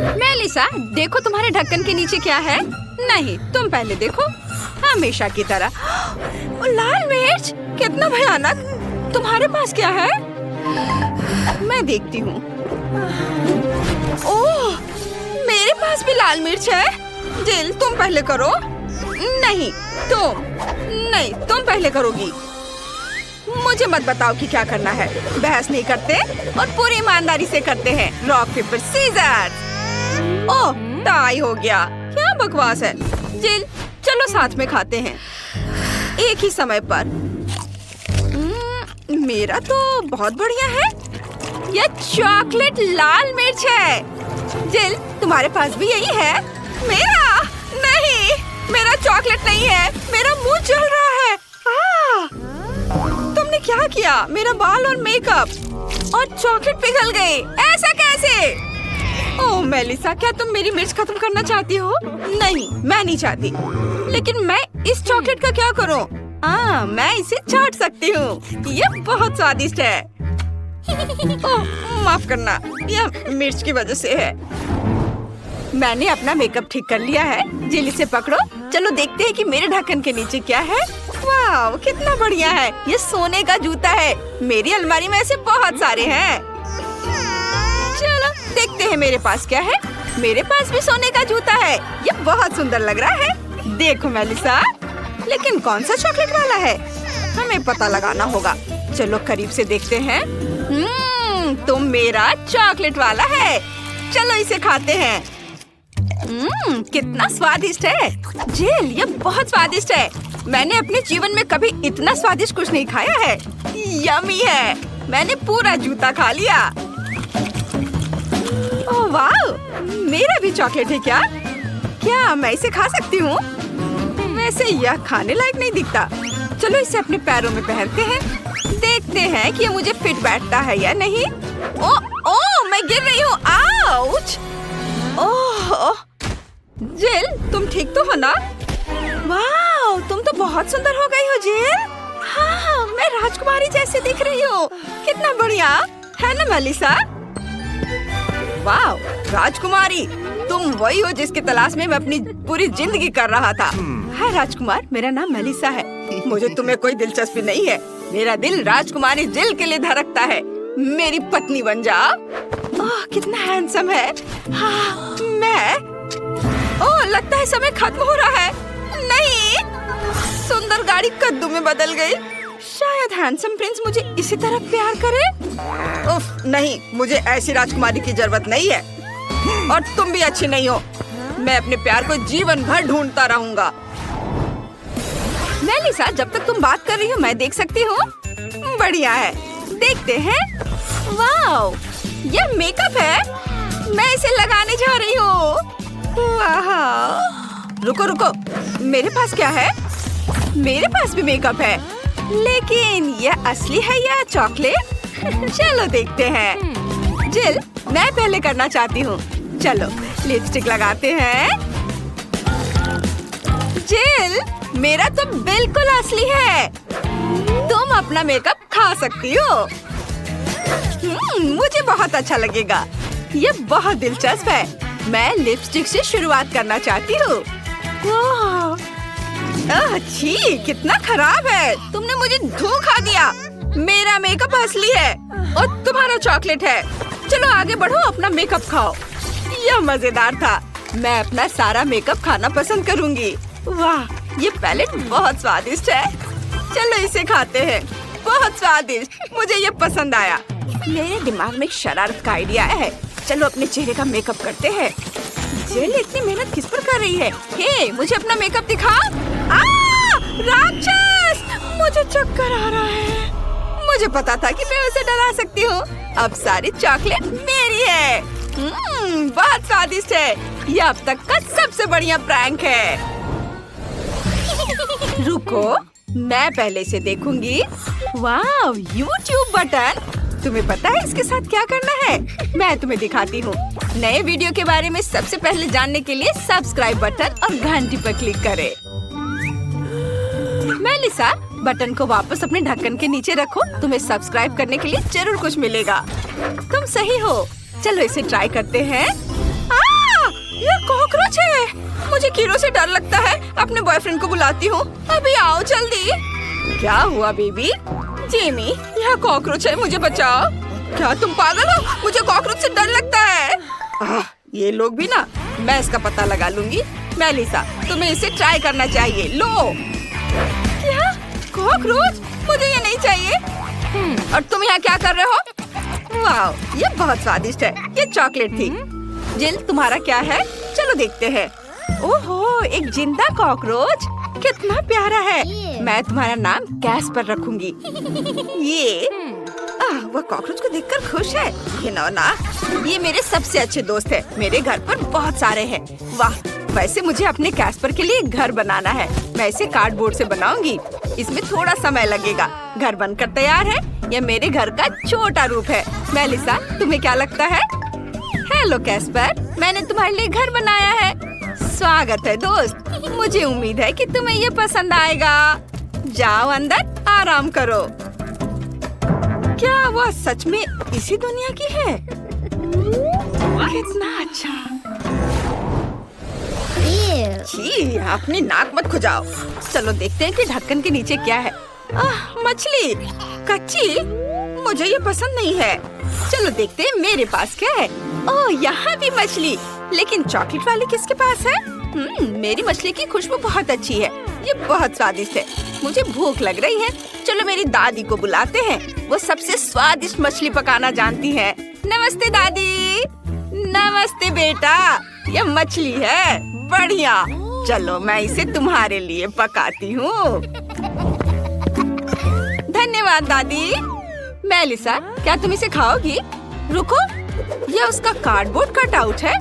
Melissa, देखो तुम्हारे ढक्कन के नीचे क्या है। नहीं, तुम पहले देखो। हमेशा की तरह। ओ, लाल मिर्च, कितना भयानक। तुम्हारे पास क्या है? मैं देखती हूँ। ओह, मेरे पास भी लाल मिर्च है। जिल, तुम पहले करो। नहीं, तुम पहले करोगी। मुझे मत बताओ कि क्या करना है। बहस नहीं करते और पूरी ईमानदारी से करते हैं। Rock paper scissor. Oh, tie हो गया। क्या बकवास है। जिल, चलो साथ में खाते हैं, एक ही समय पर। मेरा तो बहुत बढ़िया है। यह चॉकलेट लाल मिर्च है। जिल, तुम्हारे पास भी यही है? मेरा नहीं, मेरा चॉकलेट नहीं है। मेरा मुंह जल रहा है। तुमने क्या किया? मेरा बाल और मेकअप और चॉकलेट पिघल गए। ऐसा कैसे? ओह मेलिसा, क्या तुम मेरी मिर्च खत्म करना चाहती हो? नहीं, मैं नहीं चाहती। लेकिन मैं इस चॉकलेट का क्या करूं? मैं इसे चाट सकती हूँ। यह बहुत स्वादिष्ट है। ओह, माफ करना, यह मिर्च की वजह से है। मैंने अपना मेकअप ठीक कर लिया है। जिल, इसे पकड़ो। चलो देखते हैं कि मेरे ढक्कन के नीचे क्या है। वाह, कितना बढ़िया है। ये सोने का जूता है। मेरी अलमारी में ऐसे बहुत सारे हैं। चलो देखते हैं मेरे पास क्या है। मेरे पास भी सोने का जूता है। ये बहुत सुंदर लग रहा है। देखो मेलिसा, लेकिन कौन सा चॉकलेट वाला है? हमें पता लगाना होगा। चलो करीब से देखते हैं। तो मेरा चॉकलेट वाला है। चलो इसे खाते हैं। कितना स्वादिष्ट है। जिल, ये बहुत स्वादिष्ट है। मैंने अपने जीवन में कभी इतना स्वादिष्ट कुछ नहीं खाया है। यम्मी है। मैंने पूरा जूता खा लिया। ओह वाह, मेरा भी चॉकलेट है क्या? क्या मैं इसे खा सकती हूँ? वैसे यह खाने लायक नहीं दिखता। चलो इसे अपने पैरों में पहनते हैं। देखते हैं कि ये मुझे फिट बैठता है या नहीं। ओह, मैं गिर रही हूँ। आउच! ओह, जिल, तुम ठीक तो हो ना? वाह, तुम तो बहुत सुंदर हो गई हो जिल। हाँ, मैं राजकुमारी जैसे दिख रही हूँ। कितना बढ़िया है ना मेलिसा? वाह, राजकुमारी, तुम वही हो जिसकी तलाश में मैं अपनी पूरी जिंदगी कर रहा था। हाय राजकुमार, मेरा नाम मेलिसा है। मुझे तुम्हें कोई दिलचस्पी नहीं है। मेरा दिल राजकुमारी जिल के लिए धड़कता है। मेरी पत्नी बन जाओ। ओह, कितना हैंडसम है। हाँ, मैं। ओह, लगता है समय खत्म हो रहा है। नहीं, सुंदर गाड़ी कद्दू में बदल गई। शायद हैंडसम प्रिंस मुझे इसी तरह प्यार करे। उफ, नहीं, मुझे ऐसी राजकुमारी की जरूरत नहीं है। और तुम भी अच्छी नहीं हो। मैं अपने प्यार को जीवन भर ढूंढता रहूंगा। मेलिसा, जब तक तुम बात कर रही हो मैं देख सकती हूँ। बढ़िया है, देखते हैं। वाह, यह मेकअप है। मैं इसे लगाने जा रही हूँ। वाह, रुको रुको, मेरे पास क्या है? मेरे पास भी मेकअप है, लेकिन यह असली है या चॉकलेट? चलो देखते हैं। जिल, मैं पहले करना चाहती हूँ। चलो लिपस्टिक लगाते हैं। जिल, मेरा तो बिल्कुल असली है। तुम अपना मेकअप खा सकती हो। मुझे बहुत अच्छा लगेगा। ये बहुत दिलचस्प है। मैं लिपस्टिक से शुरुआत करना चाहती हूँ। छी, कितना खराब है। तुमने मुझे धोखा दिया। मेरा मेकअप असली है और तुम्हारा चॉकलेट है। चलो आगे बढ़ो, अपना मेकअप खाओ। यह मजेदार था। मैं अपना सारा मेकअप खाना पसंद करूंगी। वाह, ये पैलेट बहुत स्वादिष्ट है। चलो इसे खाते हैं। बहुत स्वादिष्ट, मुझे ये पसंद आया। मेरे दिमाग में एक शरारत का आइडिया है। चलो अपने चेहरे का मेकअप करते हैं। जिल इतनी मेहनत किस पर कर रही है? हे, मुझे अपना मेकअप दिखा। राक्षस! मुझे चक्कर आ रहा है। मुझे पता था कि मैं उसे डरा सकती हूँ। अब सारी चॉकलेट मेरी है। बहुत स्वादिष्ट है। यह अब तक का सबसे बढ़िया प्रैंक है। रुको, मैं पहले से देखूंगी। वाह, YouTube बटन। तुम्हें पता है इसके साथ क्या करना है? मैं तुम्हें दिखाती हूँ। नए वीडियो के बारे में सबसे पहले जानने के लिए सब्सक्राइब बटन और घंटी पर क्लिक करें। मेलिसा, बटन को वापस अपने ढक्कन के नीचे रखो। तुम्हें सब्सक्राइब करने के लिए जरूर कुछ मिलेगा। तुम सही हो। चलो इसे ट्राई करते हैं। कॉकरोच है। मुझे कीड़ों से डर लगता है। अपने बॉयफ्रेंड को बुलाती हूँ। अभी आओ जल्दी। क्या हुआ बेबी? जेमी, यहाँ कॉकरोच है, मुझे बचाओ। क्या तुम पागल हो? मुझे कॉकरोच से डर लगता है। ये लोग भी ना, मैं इसका पता लगा लूंगी। मेलिसा, तुम्हें इसे ट्राई करना चाहिए। लो। क्या? कॉकरोच? मुझे ये नहीं चाहिए। और तुम यहाँ क्या कर रहे हो? वाह, ये बहुत स्वादिष्ट है। ये चॉकलेट थी। जिल, तुम्हारा क्या है? चलो देखते हैं। ओहो, एक जिंदा कॉकरोच, कितना प्यारा है। मैं तुम्हारा नाम कैस्पर रखूंगी। ये वह कॉकरोच को देखकर खुश है। घिनौना। ये मेरे सबसे अच्छे दोस्त है। मेरे घर पर बहुत सारे हैं। वाह, वैसे मुझे अपने कैस्पर के लिए घर बनाना है। मैं इसे कार्डबोर्ड से बनाऊंगी। इसमें थोड़ा समय लगेगा। घर बनकर तैयार है। यह मेरे घर का छोटा रूप है। मेलिसा, तुम्हें क्या लगता है? हेलो कैस्पर, मैंने तुम्हारे लिए घर बनाया है। स्वागत है दोस्त। मुझे उम्मीद है कि तुम्हें ये पसंद आएगा। जाओ अंदर, आराम करो। क्या वह सच में इसी दुनिया की है? कितना अच्छा। छी, अपनी नाक मत खुजाओ। चलो देखते हैं कि ढक्कन के नीचे क्या है। मछली कच्ची, मुझे ये पसंद नहीं है। चलो देखते हैं मेरे पास क्या है। ओह, यहाँ भी मछली। लेकिन चॉकलेट वाली किसके पास है? मेरी मछली की खुशबू बहुत अच्छी है। ये बहुत स्वादिष्ट है। मुझे भूख लग रही है। चलो मेरी दादी को बुलाते हैं। वो सबसे स्वादिष्ट मछली पकाना जानती है। नमस्ते दादी। नमस्ते बेटा। ये मछली है, बढ़िया। चलो मैं इसे तुम्हारे लिए पकाती हूँ। धन्यवाद दादी। मेलिसा, क्या तुम इसे खाओगी? रुको, ये उसका कार्डबोर्ड कटआउट है।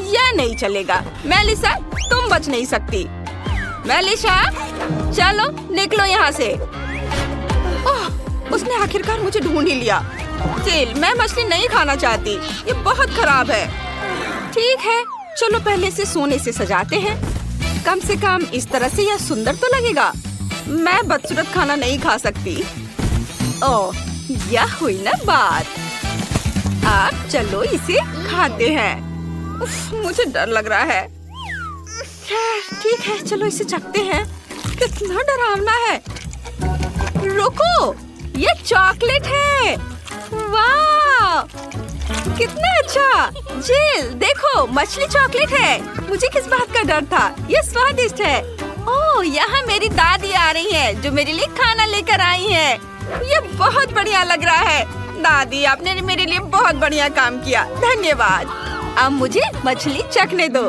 यह नहीं चलेगा। मेलिसा, तुम बच नहीं सकती। मेलिसा, चलो निकलो यहाँ से। ओह, उसने आखिरकार मुझे ढूंढ ही लिया। जिल, मैं मछली नहीं खाना चाहती। ये बहुत खराब है। ठीक है, चलो पहले इसे सोने से सजाते हैं। कम से कम इस तरह से यह सुंदर तो लगेगा। मैं बदसूरत खाना नहीं खा सकती। ओह, यह हुई ना बात। अब चलो इसे खाते हैं। उफ, मुझे डर लग रहा है। ठीक है, चलो इसे चखते हैं। कितना डरावना है। रुको, ये चॉकलेट है। वाह, कितना अच्छा। जिल, देखो, मछली चॉकलेट है। मुझे किस बात का डर था। ये स्वादिष्ट है। ओह, यहाँ मेरी दादी आ रही है, जो मेरे लिए खाना लेकर आई है। ये बहुत बढ़िया लग रहा है। दादी, आपने मेरे लिए बहुत बढ़िया काम किया। धन्यवाद। अब मुझे मछली चखने दो।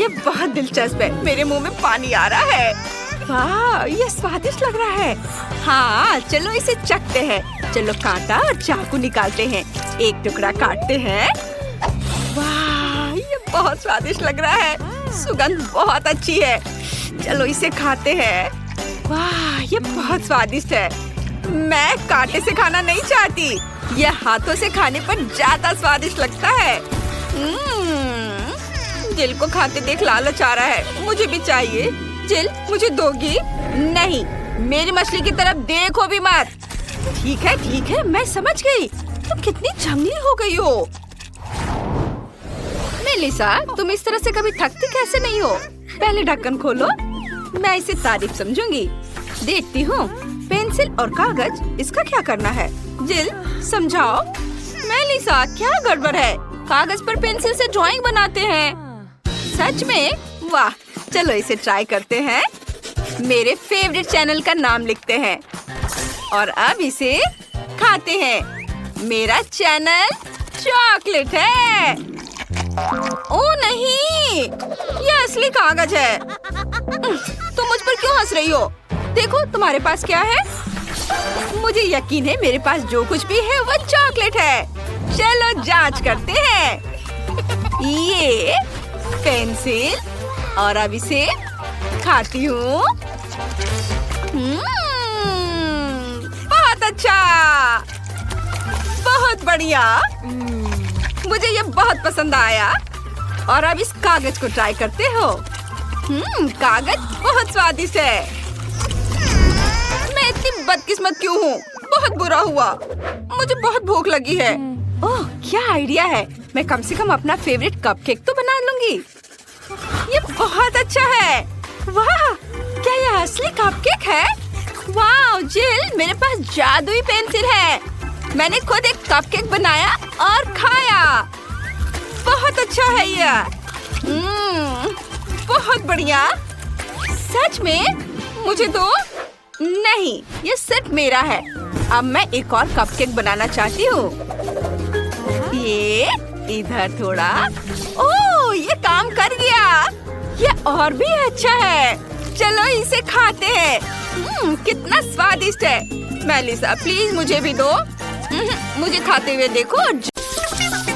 ये बहुत दिलचस्प है। मेरे मुंह में पानी आ रहा है। वाह, ये स्वादिष्ट लग रहा है। हाँ, चलो इसे चखते हैं। चलो कांटा और चाकू निकालते हैं। एक टुकड़ा काटते हैं। वाह, ये बहुत स्वादिष्ट लग रहा है। सुगंध बहुत अच्छी है। चलो इसे खाते हैं। वाह, ये बहुत स्वादिष्ट है। मैं कांटे से खाना नहीं चाहती। यह हाथों से खाने पर ज्यादा स्वादिष्ट लगता है। जिल को खाते देख लालच आ रहा है। मुझे भी चाहिए। जिल, मुझे दोगी? नहीं, मेरी मछली की तरफ देखो भी मत। ठीक है, मैं समझ गई। तुम कितनी जंगली हो गई हो। मेलिसा, तुम इस तरह से कभी थकती कैसे नहीं हो? पहले ढक्कन खोलो। मैं इसे तारीफ समझूंगी। देखती हूँ। पेंसिल और कागज, इसका क्या करना है? जिल, समझाओ। मेलिसा, क्या गड़बड़ है? कागज पर पेंसिल से ड्राइंग बनाते हैं। सच में? वाह, चलो इसे ट्राई करते हैं। मेरे फेवरेट चैनल का नाम लिखते हैं और अब इसे खाते हैं। मेरा चैनल चॉकलेट है। ओ नहीं, ये असली कागज है। तुम मुझ पर क्यों हंस रही हो? देखो तुम्हारे पास क्या है। मुझे यकीन है मेरे पास जो कुछ भी है वो चॉकलेट है। चलो जांच करते हैं। ये पेंसिल, और अब इसे खाती हूँ। बहुत अच्छा, बहुत बढ़िया। मुझे ये बहुत पसंद आया। और अब इस कागज को ट्राई करते हो। कागज बहुत स्वादिष्ट है। मैं इतनी बदकिस्मत क्यों हूँ? बहुत बुरा हुआ। मुझे बहुत भूख लगी है। ओह, क्या आइडिया है। मैं कम से कम अपना फेवरेट कपकेक तो बना लूंगी। बहुत अच्छा है। वाह, क्या ये असली कपकेक है? वाह जिल, मेरे पास जादुई पेंसिल है। मैंने खुद एक कपकेक बनाया और खाया। बहुत अच्छा है ये। बहुत बढ़िया। सच में? मुझे दो। नहीं, ये सिर्फ मेरा है। अब मैं एक और कपकेक बनाना चाहती हूँ। ये इधर थोड़ा। ओह, ये काम कर गया। ये और भी अच्छा है। चलो इसे खाते हैं। कितना स्वादिष्ट है। मेलिसा प्लीज मुझे भी दो। मुझे खाते हुए देखो।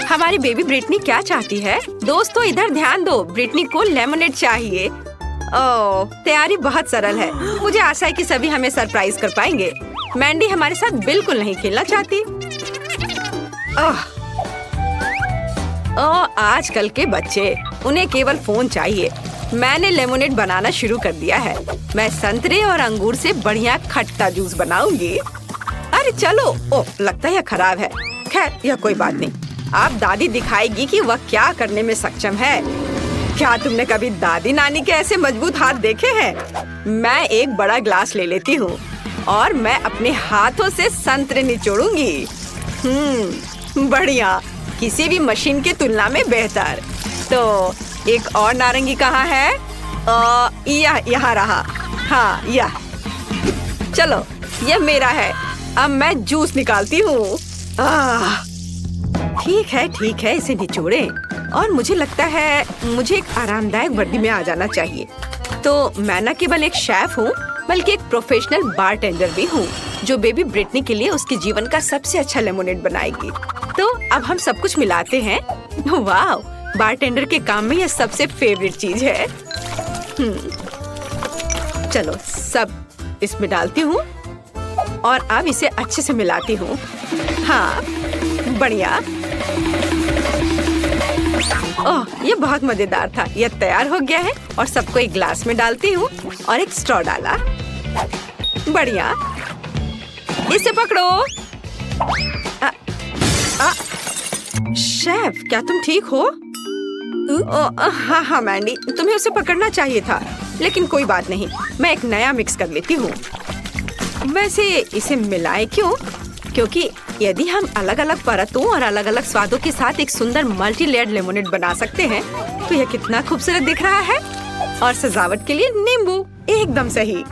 हमारी बेबी ब्रिटनी क्या चाहती है? दोस्तों इधर ध्यान दो, ब्रिटनी को लेमनेड चाहिए। ओह, तैयारी बहुत सरल है। मुझे आशा है कि सभी हमें सरप्राइज कर पाएंगे। मैंडी हमारे साथ बिल्कुल नहीं खेलना चाहती। आजकल के बच्चे, उन्हें केवल फोन चाहिए। मैंने लेमोनेड बनाना शुरू कर दिया है। मैं संतरे और अंगूर से बढ़िया खट्टा जूस बनाऊंगी। अरे चलो। ओह, लगता है यह खराब है। खैर, यह कोई बात नहीं। अब दादी दिखाएगी कि वह क्या करने में सक्षम है। क्या तुमने कभी दादी नानी के ऐसे मजबूत हाथ देखे हैं? मैं एक बड़ा ग्लास ले लेती हूँ और मैं अपने हाथों से संतरे निचोड़ूंगी। बढ़िया, किसी भी मशीन की तुलना में बेहतर। तो एक और नारंगी कहाँ है? यहाँ रहा। हाँ, यह। चलो, यह मेरा है। अब मैं जूस निकालती हूँ। ठीक है, इसे निचोड़ें। और मुझे लगता है मुझे एक आरामदायक वर्दी में आ जाना चाहिए। तो मैं न केवल एक शेफ हूँ, बल्कि एक प्रोफेशनल बारटेंडर भी हूँ, जो बेबी ब्रिटनी के लिए उसके जीवन का सबसे अच्छा लेमोनेड बनाएगी। तो अब हम सब कुछ मिलाते हैं। वाह, बारटेंडर के काम में यह सबसे फेवरेट चीज है। चलो, सब इसमें डालती हूँ और अब इसे अच्छे से मिलाती हूँ। हाँ, बढ़िया। ओह, ये बहुत मजेदार था। यह तैयार हो गया है और सबको एक ग्लास में डालती हूँ और एक स्ट्रॉ डाला। बढ़िया। इसे पकड़ो। शेफ, क्या तुम ठीक हो? हाँ मैंडी, तुम्हें उसे पकड़ना चाहिए था, लेकिन कोई बात नहीं, मैं एक नया मिक्स कर लेती हूँ। वैसे इसे मिलाएं क्यों? क्योंकि यदि हम अलग अलग परतों और अलग अलग स्वादों के साथ एक सुंदर मल्टी लेयर्ड लेमोनेड बना सकते हैं, तो यह कितना खूबसूरत दिख रहा है। और सजावट के लिए नींबू, एकदम सही।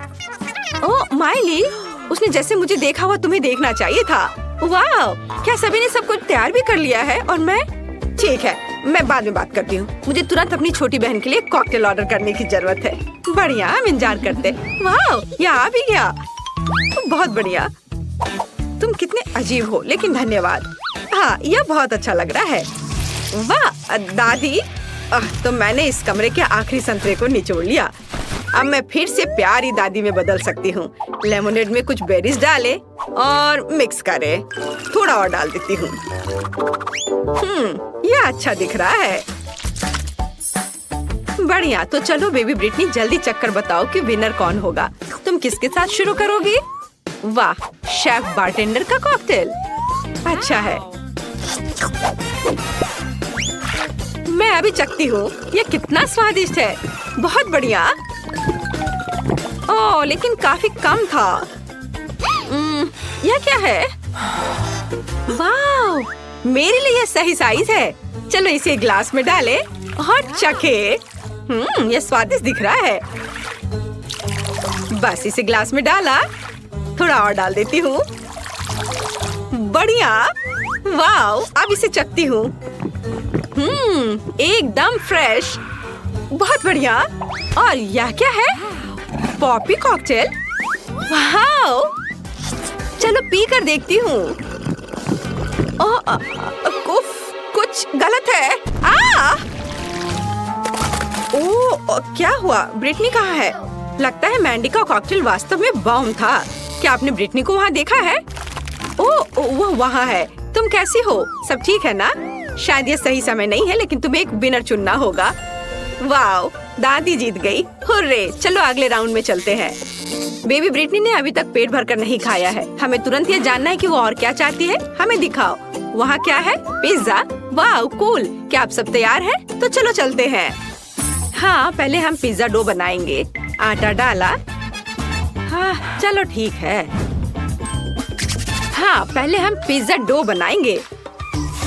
ओह माइली, उसने जैसे मुझे देखा हुआ तुम्हें देखना चाहिए था। वाह, क्या सभी ने सब कुछ तैयार भी कर लिया है? और मैं? ठीक है, मैं बाद में बात करती हूँ। मुझे तुरंत अपनी छोटी बहन के लिए कॉकटेल ऑर्डर करने की जरूरत है। बढ़िया, हम इंतजार करते। वाह, यह आ भी गया। बहुत बढ़िया। तुम कितने अजीब हो, लेकिन धन्यवाद। हाँ, यह बहुत अच्छा लग रहा है। वाह दादी, तो मैंने इस कमरे के आखिरी संतरे को निचोड़ लिया। अब मैं फिर से प्यारी दादी में बदल सकती हूँ। लेमोनेड में कुछ बेरीज डाले और मिक्स करे। थोड़ा और डाल देती हूँ। यह अच्छा दिख रहा है। बढ़िया, तो चलो बेबी ब्रिटनी, जल्दी चक्कर बताओ कि विनर कौन होगा। तुम किसके साथ शुरू करोगी? वाह, शेफ बारटेंडर का कॉकटेल। अच्छा है, मैं अभी चखती हूँ। यह कितना स्वादिष्ट है। बहुत बढ़िया। ओह, लेकिन काफी कम था। यह क्या है? वाह, मेरे लिए यह सही साइज है। चलो इसे ग्लास में डालें और चखे। यह स्वादिष्ट दिख रहा है। बस इसे ग्लास में डाला, थोड़ा और डाल देती हूँ। बढ़िया। वाह, अब इसे चखती हूँ। एकदम फ्रेश। बहुत बढ़िया। और यह क्या है? Poppy cocktail. वाह, चलो पी कर देखती हूँ। कुछ गलत है। क्या हुआ? ब्रिटनी कहाँ है? लगता है मैंडी का कॉकटेल वास्तव में बॉम्ब था। क्या आपने ब्रिटनी को वहाँ देखा है? वो वहाँ है। तुम कैसी हो? सब ठीक है ना? शायद ये सही समय नहीं है, लेकिन तुम्हें एक विनर चुनना होगा। वाओ, दादी जीत गई। हुर्रे! चलो अगले राउंड में चलते हैं। बेबी ब्रिटनी ने अभी तक पेट भरकर नहीं खाया है। हमें तुरंत ये जानना है कि वो और क्या चाहती है। हमें दिखाओ। वहाँ क्या है? पिज्जा। Wow, cool. क्या आप सब तैयार हैं? तो चलो चलते हैं। हाँ, पहले हम पिज्जा डो बनाएंगे। आटा डाला। हाँ, चलो ठीक है। हाँ, पहले हम पिज्जा डो बनाएंगे।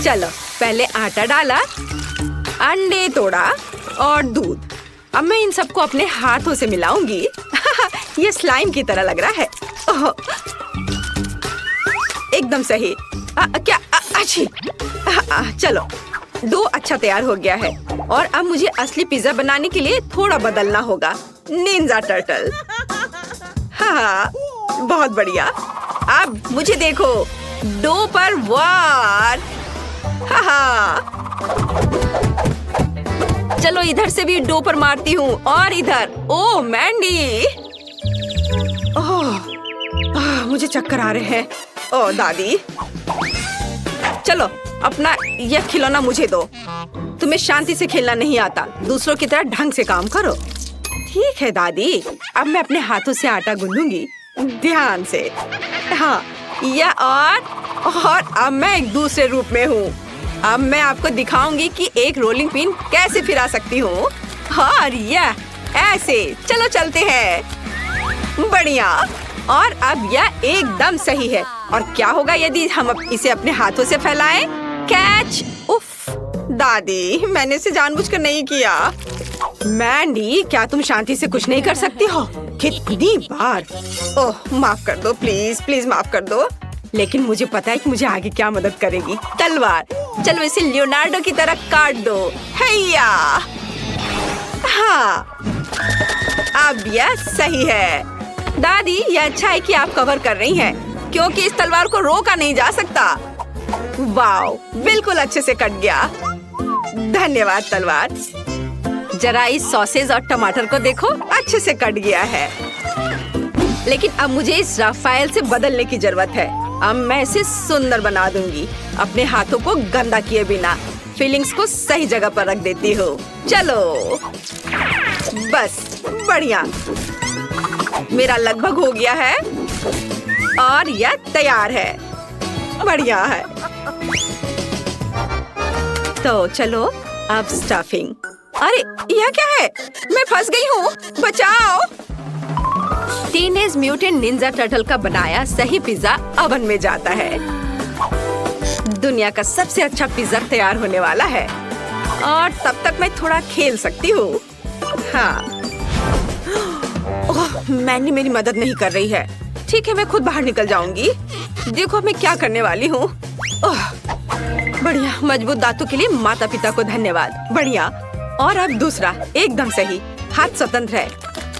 चलो, पहले आटा डाला, अंडे तोड़ा और दूध। अब मैं इन सबको अपने हाथों से मिलाऊंगी। ये स्लाइम की तरह लग रहा है। ओह, एकदम सही। क्या अच्छी। चलो, डो अच्छा तैयार हो गया है और अब मुझे असली पिज्जा बनाने के लिए थोड़ा बदलना होगा। Ninja turtle. हाँ, बहुत बढ़िया। अब मुझे देखो, डो पर वार। हाँ, चलो इधर से भी डो पर मारती हूँ और इधर। ओह मैंडी, ओह, मुझे चक्कर आ रहे हैं। ओह दादी, चलो अपना यह खिलौना मुझे दो। तुम्हें शांति से खेलना नहीं आता, दूसरों की तरह ढंग से काम करो। ठीक है दादी, अब मैं अपने हाथों से आटा गूंदूंगी, ध्यान से। हाँ, यह और अब मैं एक दूसरे रूप में हूँ। अब मैं आपको दिखाऊंगी कि एक रोलिंग पिन कैसे फिरा सकती हूँ। और यह ऐसे। चलो चलते हैं। बढ़िया। और अब यह एकदम सही है। और क्या होगा यदि हम इसे अपने हाथों से फैलाएं? कैच। उफ, दादी, मैंने इसे जानबूझकर नहीं किया। मैंडी, क्या तुम शांति से कुछ नहीं कर सकती हो? कितनी बार। ओह, माफ कर दो, प्लीज प्लीज माफ कर दो। लेकिन मुझे पता है कि मुझे आगे क्या मदद करेगी। तलवार। चलो इसे लियोनार्डो की तरह काट दो। हैया। हाँ, अब यह सही है। दादी, यह अच्छा है कि आप कवर कर रही हैं, क्योंकि इस तलवार को रोका नहीं जा सकता। वाओ, बिल्कुल अच्छे से कट गया। धन्यवाद तलवार। जरा इस सॉसेज और टमाटर को देखो, अच्छे से कट गया है। लेकिन अब मुझे इस राफेल से बदलने की जरूरत है। अब मैं इसे सुंदर बना दूंगी, अपने हाथों को गंदा किए बिना। फीलिंग्स को सही जगह पर रख देती हूँ। चलो, बस, बढ़िया। मेरा लगभग हो गया है और यह तैयार है। बढ़िया है। तो चलो अब स्टफिंग। अरे यह क्या है? मैं फंस गई हूँ, बचाओ। टीनेज म्यूटेंट निंजा टर्टल का बनाया सही पिज्जा ओवन में जाता है। दुनिया का सबसे अच्छा पिज्जा तैयार होने वाला है और तब तक मैं थोड़ा खेल सकती हूँ। हाँ, ओह, मैंने मेरी मदद नहीं कर रही है। ठीक है, मैं खुद बाहर निकल जाऊंगी। देखो मैं क्या करने वाली हूँ। ओह, बढ़िया। मजबूत दांतों के लिए माता पिता को धन्यवाद। बढ़िया। और अब दूसरा, एकदम सही। हाथ स्वतंत्र है।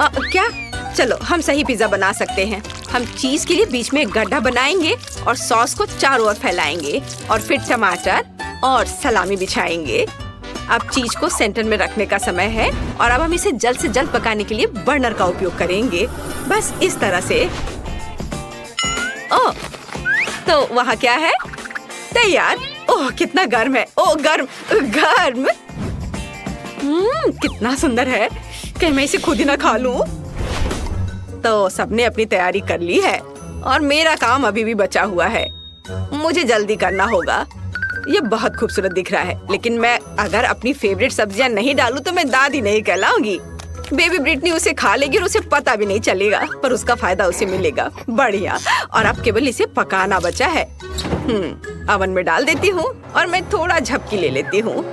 क्या? चलो हम सही पिज्जा बना सकते हैं। हम चीज के लिए बीच में एक गड्ढा बनाएंगे और सॉस को चारों ओर फैलाएंगे और फिर टमाटर और सलामी बिछाएंगे। अब चीज को सेंटर में रखने का समय है और अब हम इसे जल्द से जल्द पकाने के लिए बर्नर का उपयोग करेंगे। बस इस तरह से। ओह, तो वहाँ क्या है? तैयार। ओह, कितना गर्म है। ओह, गर्म गर्म। कितना सुंदर है। कहीं मैं इसे खुद ही ना खा लूं? तो सबने अपनी तैयारी कर ली है और मेरा काम अभी भी बचा हुआ है। मुझे जल्दी करना होगा। ये बहुत खूबसूरत दिख रहा है, लेकिन मैं अगर अपनी फेवरेट सब्जियां नहीं डालूं तो मैं दादी नहीं कहलाऊंगी। बेबी ब्रिटनी उसे खा लेगी और उसे पता भी नहीं चलेगा, पर उसका फायदा उसे मिलेगा। बढ़िया। और अब केवल इसे पकाना बचा है। ओवन में डाल देती हूँ और मैं थोड़ा झपकी ले लेती हूँ।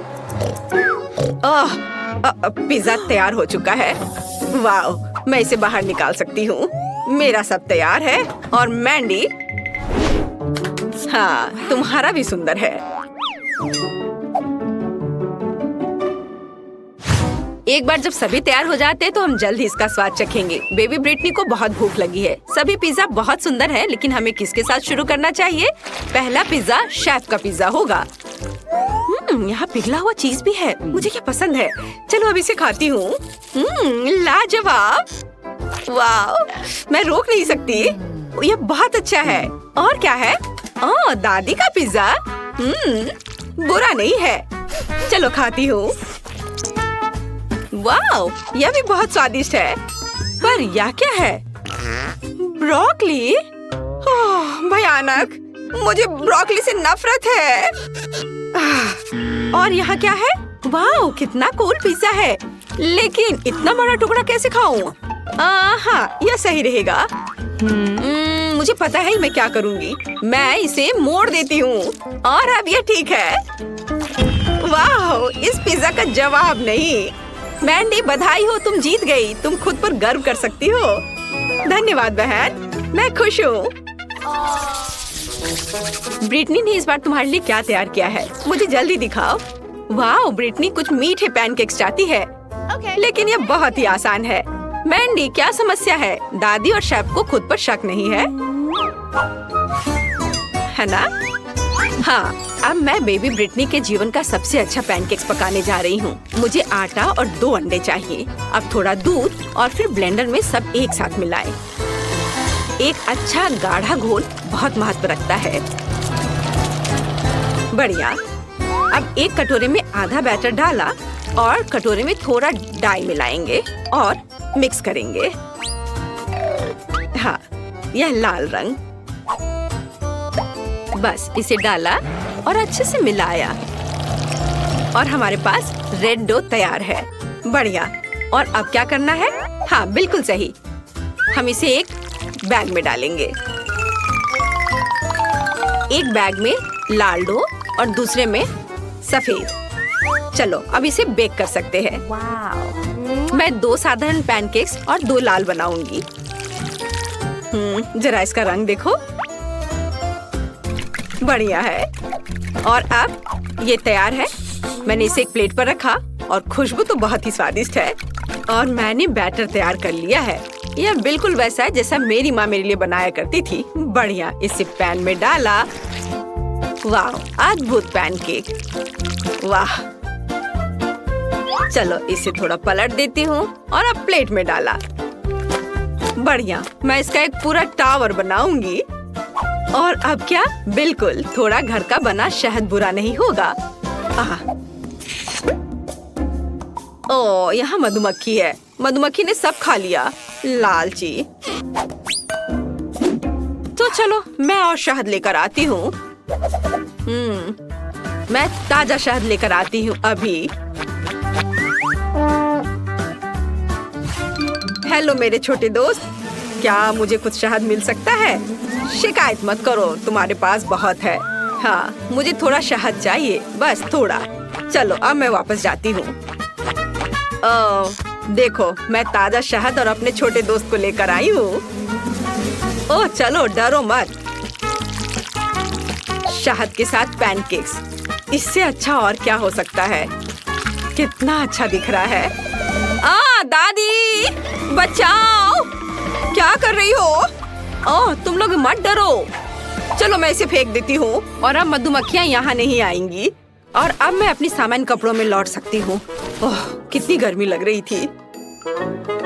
पिज्जा तैयार हो चुका है। वाओ, मैं इसे बाहर निकाल सकती हूँ। मेरा सब तैयार है और मैंडी, हाँ, तुम्हारा भी सुंदर है। एक बार जब सभी तैयार हो जाते हैं तो हम जल्द ही इसका स्वाद चखेंगे। बेबी ब्रिटनी को बहुत भूख लगी है। सभी पिज्जा बहुत सुंदर है, लेकिन हमें किसके साथ शुरू करना चाहिए? पहला पिज्जा शेफ का पिज्जा होगा। यहाँ पिघला हुआ चीज भी है, मुझे क्या पसंद है। चलो अब इसे खाती हूँ। लाजवाब। वाओ, मैं रोक नहीं सकती। यह बहुत अच्छा है। और क्या है? ओह, दादी का पिज्जा। बुरा नहीं है। चलो खाती हूँ। वाओ, यह भी बहुत स्वादिष्ट है। पर यह क्या है? ब्रोकली? ओह, भयानक। मुझे ब्रोकली से नफरत है। और यहाँ क्या है? वाओ, कितना कूल पिज्जा है। लेकिन इतना बड़ा टुकड़ा कैसे खाऊं? हाँ, यह सही रहेगा। मुझे पता है मैं क्या करूंगी। मैं इसे मोड़ देती हूँ और अब यह ठीक है। वाह, इस पिज्जा का जवाब नहीं। मैंडी, बधाई हो, तुम जीत गई। तुम खुद पर गर्व कर सकती हो। धन्यवाद बहन, मैं खुश हूँ। ब्रिटनी ने इस बार तुम्हारे लिए क्या तैयार किया है? मुझे जल्दी दिखाओ। वाह, ब्रिटनी कुछ मीठे पैनकेक्स चाहती है। लेकिन यह बहुत ही आसान है। मैंडी, क्या समस्या है? दादी और शेफ को खुद पर शक नहीं है ना? हाँ, अब मैं बेबी ब्रिटनी के जीवन का सबसे अच्छा पैनकेक्स पकाने जा रही हूँ। मुझे आटा और 2 अंडे चाहिए। अब थोड़ा दूध और फिर ब्लेंडर में सब एक साथ मिलाएं। एक अच्छा गाढ़ा घोल बहुत महत्व रखता है। बढ़िया। अब एक कटोरे में आधा बैटर डाला और कटोरे में थोड़ा डाई मिलाएंगे और मिक्स करेंगे। हाँ, यह लाल रंग। बस इसे डाला और अच्छे से मिलाया और हमारे पास रेड डो तैयार है। बढ़िया। और अब क्या करना है? हाँ, बिल्कुल सही। हम इसे एक बैग में डालेंगे। एक बैग में लाल डो और दूसरे में सफेद। चलो अब इसे बेक कर सकते हैं। मैं 2 साधारण पैनकेक्स और 2 लाल बनाऊंगी। जरा इसका रंग देखो, बढ़िया है। और अब ये तैयार है। मैंने इसे एक प्लेट पर रखा और खुशबू तो बहुत ही स्वादिष्ट है। और मैंने बैटर तैयार कर लिया है। यह बिल्कुल वैसा है जैसा मेरी माँ मेरे लिए बनाया करती थी। बढ़िया। इसे पैन में डाला। वाह, अद्भुत पैनकेक। वाह। चलो इसे थोड़ा पलट देती हूँ और अब प्लेट में डाला। बढ़िया। मैं इसका एक पूरा टावर बनाऊंगी। और अब क्या? बिल्कुल, थोड़ा घर का बना शहद बुरा नहीं होगा। ओह, यहाँ मधुमक्खी है। मधुमक्खी ने सब खा लिया। लालची। तो चलो मैं और शहद लेकर आती हूँ। मैं ताजा शहद लेकर आती हूँ अभी। हेलो मेरे छोटे दोस्त, क्या मुझे कुछ शहद मिल सकता है? शिकायत मत करो, तुम्हारे पास बहुत है। हाँ, मुझे थोड़ा शहद चाहिए, बस थोड़ा। चलो अब मैं वापस जाती हूँ। देखो, मैं ताजा शहद और अपने छोटे दोस्त को लेकर आई हूँ। ओह चलो, डरो मत। शहद के साथ पैनकेक्स, इससे अच्छा और क्या हो सकता है? कितना अच्छा दिख रहा है। दादी बचाओ, क्या कर रही हो? ओह, तुम लोग मत डरो। चलो मैं इसे फेंक देती हूँ और अब मधुमक्खियाँ यहाँ नहीं आएंगी। और अब मैं अपनी सामान्य कपड़ों में लौट सकती हूँ। ओह, कितनी गर्मी लग रही थी।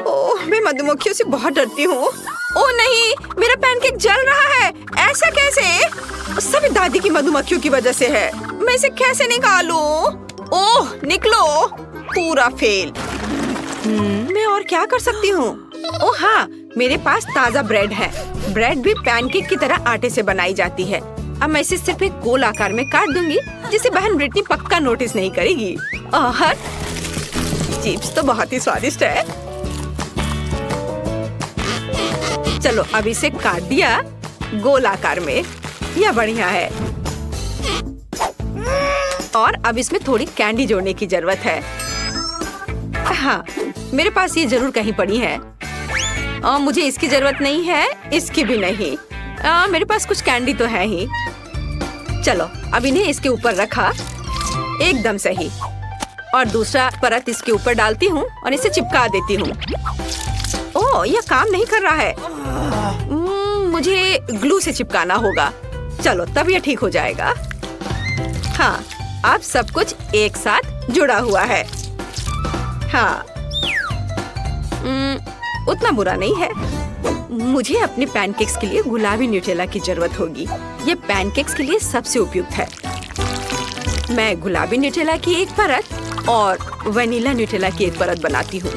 ओह, मैं मधुमक्खियों से बहुत डरती हूँ। ओह नहीं, मेरा पैनकेक जल रहा है। ऐसा कैसे? सभी दादी की मधुमक्खियों की वजह से है। मैं इसे कैसे निकालूं? ओह, निकलो। पूरा फेल। मैं और क्या कर सकती हूँ? ओह हाँ, मेरे पास ताजा ब्रेड है। ब्रेड भी पैनकेक की तरह आटे से बनाई जाती है। अब मैं इसे सिर्फ एक गोल आकार में काट दूंगी, जिसे बहन ब्रिटनी पक्का नोटिस नहीं करेगी। और चिप्स तो बहुत ही स्वादिष्ट है। चलो अब इसे काट दिया गोल आकार में। यह बढ़िया है। और अब इसमें थोड़ी कैंडी जोड़ने की जरूरत है। हाँ, मेरे पास ये जरूर कहीं पड़ी है। मुझे इसकी जरूरत नहीं है, इसकी भी नहीं। मेरे पास कुछ कैंडी तो है ही। चलो अब इन्हें इसके ऊपर रखा, एकदम सही। और दूसरा परत इसके ऊपर डालती हूँ और इसे चिपका देती हूँ। ओह, यह काम नहीं कर रहा है। मुझे ग्लू से चिपकाना होगा। चलो तब यह ठीक हो जाएगा। हाँ, अब सब कुछ एक साथ जुड़ा हुआ है। हाँ, उतना बुरा नहीं है। मुझे अपने पैनकेक्स के लिए गुलाबी न्यूटेला की जरूरत होगी। ये पैनकेक्स के लिए सबसे उपयुक्त है। मैं गुलाबी न्यूटेला की एक परत और वनीला न्यूटेला की एक परत बनाती हूँ।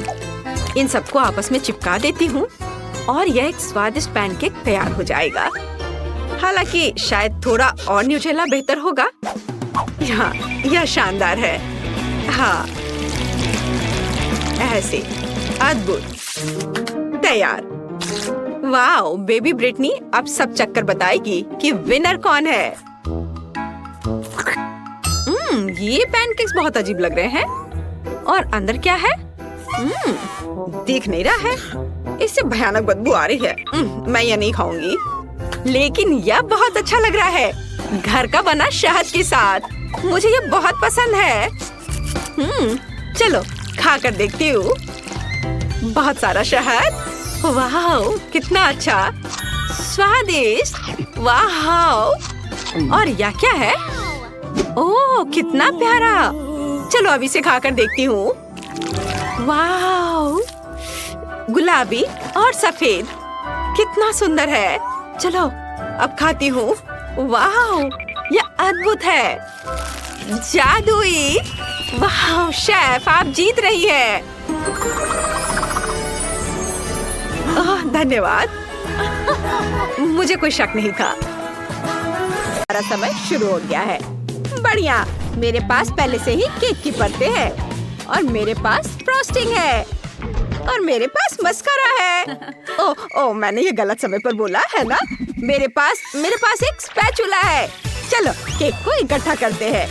इन सबको आपस में चिपका देती हूँ और यह एक स्वादिष्ट पैनकेक तैयार हो जाएगा। हालांकि शायद थोड़ा और न्यूटेला बेहतर होगा। हाँ, यह शानदार है। हाँ, तरह से। अद्भुत, तैयार। वाओ, बेबी ब्रिटनी अब सब चक्कर बताएगी कि विनर कौन है। ये पैनकेक्स बहुत अजीब लग रहे हैं। और अंदर क्या है? दिख नहीं रहा है। इससे भयानक बदबू आ रही है। मैं ये नहीं खाऊंगी। लेकिन यह बहुत अच्छा लग रहा है, घर का बना शहद के साथ। मुझे ये बहुत पसंद है। चलो खा कर देखती हूँ। बहुत सारा शहद। वाह, कितना अच्छा, स्वादिष्ट। वाह, और यह क्या है? ओह, कितना प्यारा। चलो अब इसे खाकर देखती हूँ। वाह, गुलाबी और सफेद, कितना सुंदर है। चलो अब खाती हूँ। वाह, यह अद्भुत है, जादुई। वाह शेफ, आप जीत रही है। धन्यवाद। मुझे कोई शक नहीं था। हमारा समय शुरू हो गया है। बढ़िया, मेरे पास पहले से ही केक की परतें हैं और मेरे पास फ्रॉस्टिंग है और मेरे पास मस्कारा है। ओह, मैंने ये गलत समय पर बोला है ना। मेरे पास एक स्पैचुला है। चलो केक को इकट्ठा करते हैं।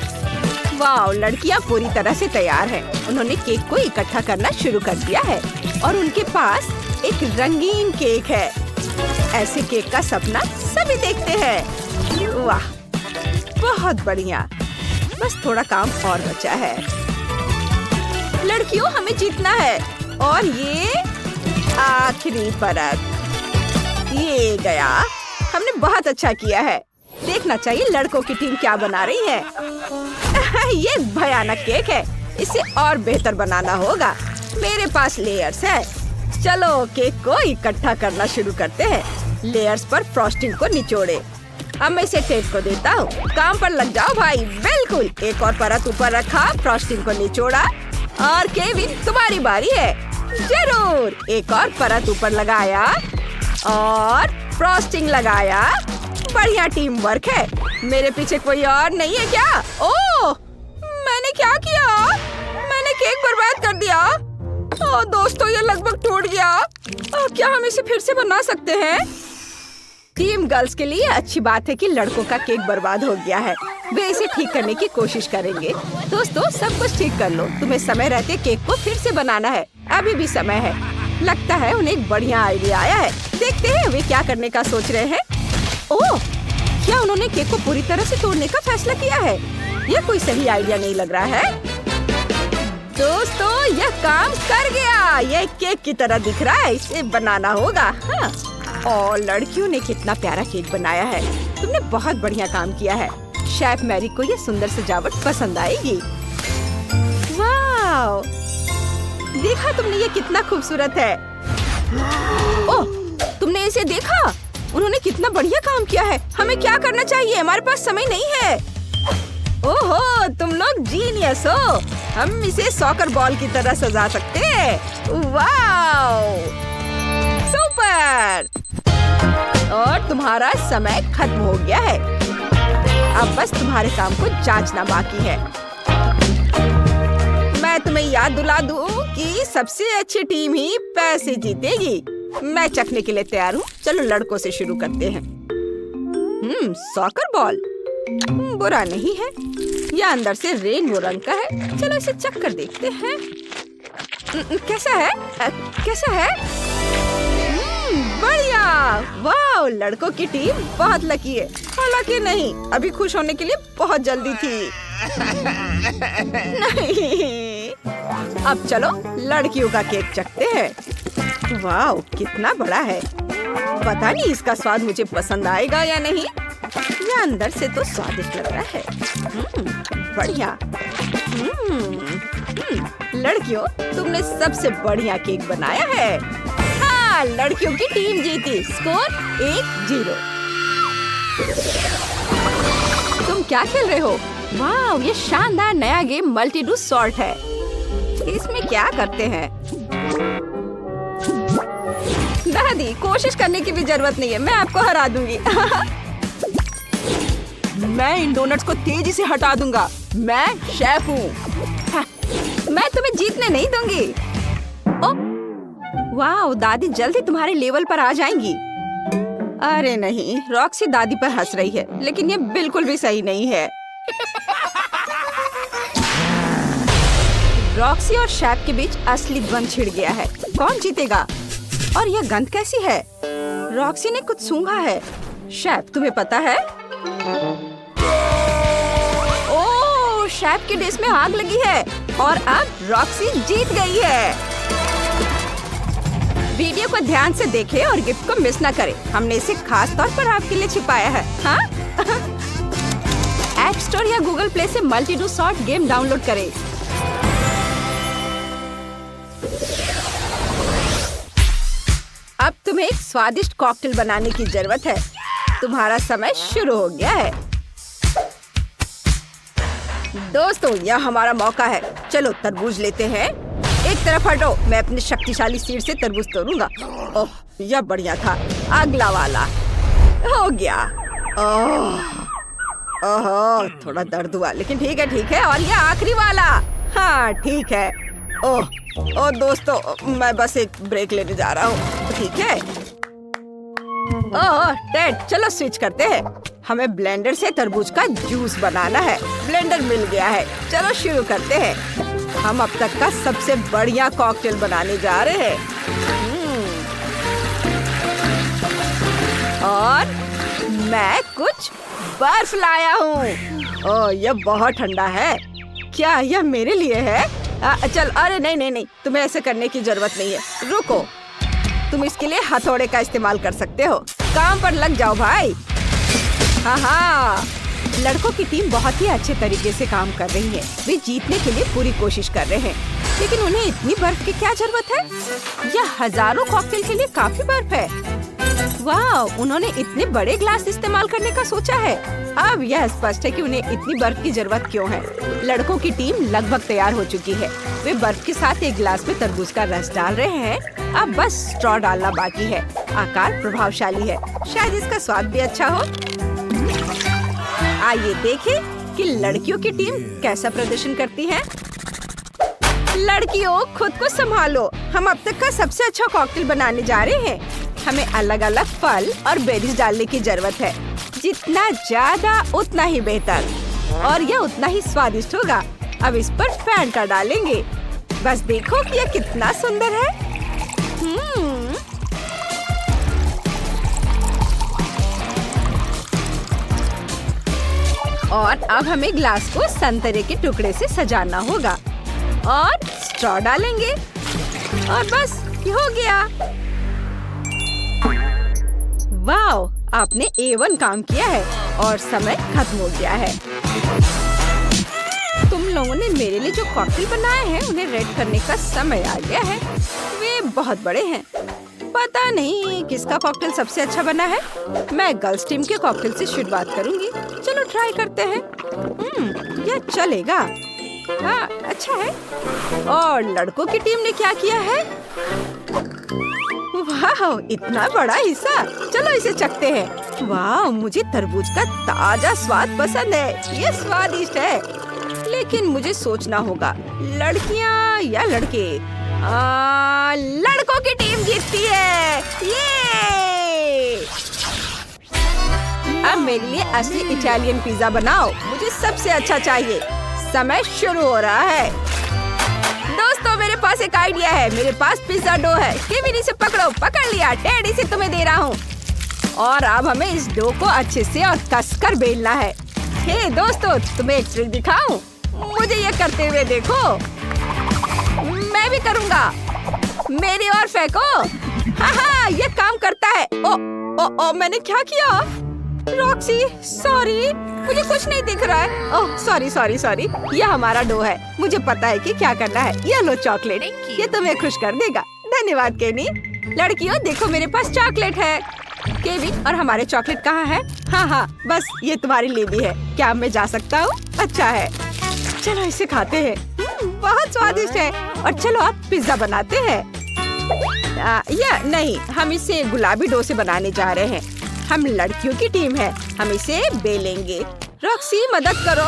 वाह, लड़कियां पूरी तरह से तैयार हैं। उन्होंने केक को इकट्ठा करना शुरू कर दिया है और उनके पास एक रंगीन केक है। ऐसे केक का सपना सभी देखते हैं। वाह, बहुत बढ़िया। बस थोड़ा काम और बचा है। लड़कियों, हमें जीतना है। और ये आखिरी परत। ये गया। हमने बहुत अच्छा किया है। देखना चाहिए लड़कों की टीम क्या बना रही है। ये भयानक केक है। इसे और बेहतर बनाना होगा। मेरे पास लेयर्स है। चलो केक को इकट्ठा करना शुरू करते हैं। लेयर्स पर फ्रॉस्टिंग को निचोड़े। अब मैं इसे टेप को देता हूँ। काम पर लग जाओ भाई। बिल्कुल, एक और परत ऊपर रखा, फ्रॉस्टिंग को निचोड़ा। और केविन, तुम्हारी बारी है। जरूर, एक और परत ऊपर लगाया और फ्रॉस्टिंग लगाया। बढ़िया टीम वर्क है। मेरे पीछे कोई और नहीं है क्या? ओह, मैंने क्या किया? मैंने केक बर्बाद कर दिया। दोस्तों, ये लगभग टूट गया। क्या हम इसे फिर से बना सकते हैं? टीम गर्ल्स के लिए अच्छी बात है कि लड़कों का केक बर्बाद हो गया है। वे इसे ठीक करने की कोशिश करेंगे। दोस्तों, सब कुछ ठीक कर लो। तुम्हें समय रहते केक को फिर से बनाना है। अभी भी समय है। लगता है उन्हें एक बढ़िया आइडिया आया है। देखते हैं वे क्या करने का सोच रहे हैं। ओह, क्या उन्होंने केक को पूरी तरह से तोड़ने का फैसला किया है? यह कोई सही आइडिया नहीं लग रहा है। दोस्तों, यह काम कर गया। यह केक की तरह दिख रहा है। इसे बनाना होगा। हाँ। और लड़कियों ने कितना प्यारा केक बनाया है। तुमने बहुत बढ़िया काम किया है। शेफ मैरी को ये सुंदर सजावट पसंद आएगी। वाह, देखा तुमने, ये कितना खूबसूरत है। ओह, तुमने इसे देखा? उन्होंने कितना बढ़िया काम किया है। हमें क्या करना चाहिए? हमारे पास समय नहीं है। ओहो, तुम लोग जीनियस हो। हम इसे सॉकर बॉल की तरह सजा सकते हैं। वाह, सुपर। और तुम्हारा समय खत्म हो गया है। अब बस तुम्हारे काम को जांचना बाकी है। मैं तुम्हें याद दिला दूं कि सबसे अच्छी टीम ही पैसे जीतेगी। मैं चखने के लिए तैयार हूँ। चलो लड़कों से शुरू करते हैं। सॉकर बॉल बुरा नहीं है। यह अंदर से रेनबो रंग का है। चलो इसे चख कर देखते हैं। कैसा है? कैसा है? बढ़िया। वाह, लड़कों की टीम बहुत लकी है। हालांकि नहीं, अभी खुश होने के लिए बहुत जल्दी थी। नहीं। अब चलो लड़कियों का केक चखते हैं। वाह, कितना बड़ा है। पता नहीं इसका स्वाद मुझे पसंद आएगा या नहीं। यह अंदर से तो स्वादिष्ट लग रहा है। बढ़िया। लड़कियों, तुमने सबसे बढ़िया केक बनाया है। हाँ, लड़कियों की टीम जीती। स्कोर 1-0। तुम क्या खेल रहे हो? वाह, ये शानदार नया गेम मल्टी डू सॉर्ट है। इसमें क्या करते हैं? दादी, कोशिश करने की भी जरूरत नहीं है। मैं आपको हरा दूंगी। मैं इन डोनट्स को तेजी से हटा दूंगा। मैं शेफ हूँ। मैं तुम्हें जीतने नहीं दूंगी। वाह, दादी जल्दी तुम्हारे लेवल पर आ जाएंगी। अरे नहीं, रॉक्सी दादी पर हंस रही है, लेकिन ये बिल्कुल भी सही नहीं है। रॉक्सी और शेफ के बीच असली द्वंद छिड़ गया है। कौन जीतेगा? और यह गंध कैसी है? रॉक्सी ने कुछ सूंघा है। शेफ, तुम्हें पता है? ओह, शेफ की डिश में आग लगी है और अब रॉक्सी जीत गई है। वीडियो को ध्यान से देखें और गिफ्ट को मिस न करें। हमने इसे खास तौर पर आपके लिए छिपाया है। हाँ? ऐप स्टोर या गूगल प्ले से multi do short game download करें। अब तुम्हें एक स्वादिष्ट कॉकटेल बनाने की जरूरत है। तुम्हारा समय शुरू हो गया है। दोस्तों, यह हमारा मौका है। चलो तरबूज लेते हैं। एक तरफ हटो, मैं अपने शक्तिशाली सीड से तरबूज तोड़ूंगा। ओह, यह बढ़िया था। अगला वाला हो गया। ओह, थोड़ा दर्द हुआ, लेकिन ठीक है। और यह आखिरी वाला। हाँ, ठीक है। ओह दोस्तों, मैं बस एक ब्रेक लेने जा रहा हूँ। ठीक है। ओह टेड, चलो स्विच करते हैं। हमें ब्लेंडर से तरबूज का जूस बनाना है। ब्लेंडर मिल गया है। चलो शुरू करते हैं। हम अब तक का सबसे बढ़िया कॉकटेल बनाने जा रहे हैं। और मैं कुछ बर्फ लाया हूँ। ओह, यह बहुत ठंडा है। क्या यह मेरे लिए है? चल, अरे नहीं, तुम्हें ऐसे करने की जरूरत नहीं है। रुको, तुम इसके लिए हथौड़े का इस्तेमाल कर सकते हो। काम पर लग जाओ भाई। हाँ, लड़कों की टीम बहुत ही अच्छे तरीके से काम कर रही है। वे जीतने के लिए पूरी कोशिश कर रहे हैं, लेकिन उन्हें इतनी बर्फ की क्या जरूरत है? यह हजारों कॉकटेल के लिए काफी बर्फ है। वाह, उन्होंने इतने बड़े ग्लास इस्तेमाल करने का सोचा है। अब यह स्पष्ट है कि उन्हें इतनी बर्फ की जरूरत क्यों है। लड़कों की टीम लगभग तैयार हो चुकी है। वे बर्फ के साथ एक ग्लास में तरबूज का रस डाल रहे हैं। अब बस स्ट्रॉ डालना बाकी है। आकार प्रभावशाली है, शायद इसका स्वाद भी अच्छा हो। आइए देखें कि लड़कियों की टीम कैसा प्रदर्शन करती है। लड़कियों, खुद को संभालो। हम अब तक का सबसे अच्छा कॉकटेल बनाने जा रहे हैं। हमें अलग अलग फल और बेरीज डालने की जरूरत है। जितना ज्यादा उतना ही बेहतर, और यह उतना ही स्वादिष्ट होगा। अब इस पर फैंटा डालेंगे। बस देखो कि यह कितना सुंदर है। और अब हमें ग्लास को संतरे के टुकड़े से सजाना होगा और स्ट्रॉ डालेंगे और बस ये हो गया। वाओ, आपने A1 काम किया है और समय खत्म हो गया है। तुम लोगों ने मेरे लिए जो कॉकटेल बनाए हैं उन्हें रेड करने का समय आ गया है। वे बहुत बड़े हैं। पता नहीं किसका कॉकटेल सबसे अच्छा बना है। मैं गर्ल्स टीम के कॉकटेल से शुरुआत करूंगी। चलो ट्राई करते हैं। यह चलेगा। हाँ, अच्छा है। और लड़कों की टीम ने क्या किया है? वाह, इतना बड़ा हिस्सा। चलो इसे चखते हैं। वाह, मुझे तरबूज का ताजा स्वाद पसंद है। ये स्वादिष्ट है, लेकिन मुझे सोचना होगा, लड़कियाँ या लड़के? लड़कों की टीम जीतती है। ये अब मेरे लिए असली इटालियन पिज्जा बनाओ। मुझे सबसे अच्छा चाहिए। समय शुरू हो रहा है। दोस्तों, मेरे पास एक आइडिया है। मेरे पास पिज्जा डो है। केविन, इसे पकड़ो। पकड़ लिया। टेड, इसे तुम्हें दे रहा हूँ। और अब हमें इस डो को अच्छे से और कसकर बेलना है। हे दोस्तों, तुम्हें एक ट्रिक दिखाऊं? मुझे ये करते हुए देखो। मैं भी करूँगा। मेरी ओर फेंको। हाँ, ये काम करता है। ओ, मैंने क्या किया? रॉक्सी, सॉरी, मुझे कुछ नहीं दिख रहा है। ओह, सॉरी। यह हमारा डो है। मुझे पता है कि क्या करना है। ये लो चॉकलेट, ये तुम्हें खुश कर देगा। धन्यवाद केनी। लड़कियों, देखो मेरे पास चॉकलेट है। केविन, और हमारे चॉकलेट कहाँ है? हाँ, बस ये तुम्हारे लिए भी है। क्या मैं जा सकता हूँ? अच्छा है, चलो इसे खाते हैं। बहुत स्वादिष्ट है। और चलो अब पिज्जा बनाते हैं। या नहीं, हम इसे गुलाबी डो से बनाने जा रहे हैं। हम लड़कियों की टीम है। हम इसे बेलेंगे। रॉक्सी, मदद करो।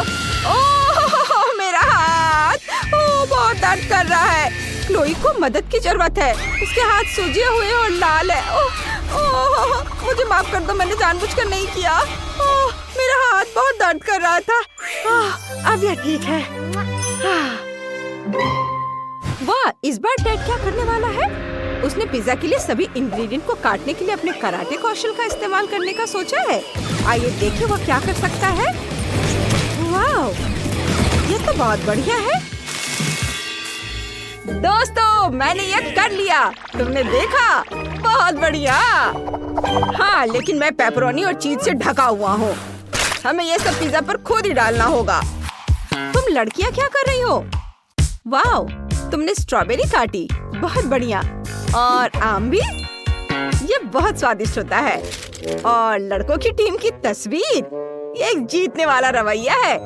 ओह, मेरा हाथ। ओह, बहुत दर्द कर रहा है। क्लोई को मदद की जरूरत है। उसके हाथ सूजे हुए और लाल है। मुझे माफ कर दो, मैंने जानबूझकर नहीं किया। मेरा हाथ बहुत दर्द कर रहा था। अब यह ठीक है। वाह, इस बार डैड क्या करने वाला है? उसने पिज्जा के लिए सभी इंग्रेडिएंट को काटने के लिए अपने कराटे कौशल का इस्तेमाल करने का सोचा है। आइए देखें वह क्या कर सकता है। वाह, ये तो बहुत बढ़िया है। दोस्तों, मैंने ये कर लिया। तुमने देखा? बहुत बढ़िया। हाँ, लेकिन मैं पेपरोनी और चीज से ढका हुआ हूँ। हमें ये सब पिज्जा पर खुद ही डालना होगा। तुम लड़कियाँ क्या कर रही हो? वाह, तुमने स्ट्रॉबेरी काटी। बहुत बढ़िया। और आम भी। ये बहुत स्वादिष्ट होता है। और लड़कों की टीम की तस्वीर। ये एक जीतने वाला रवैया है।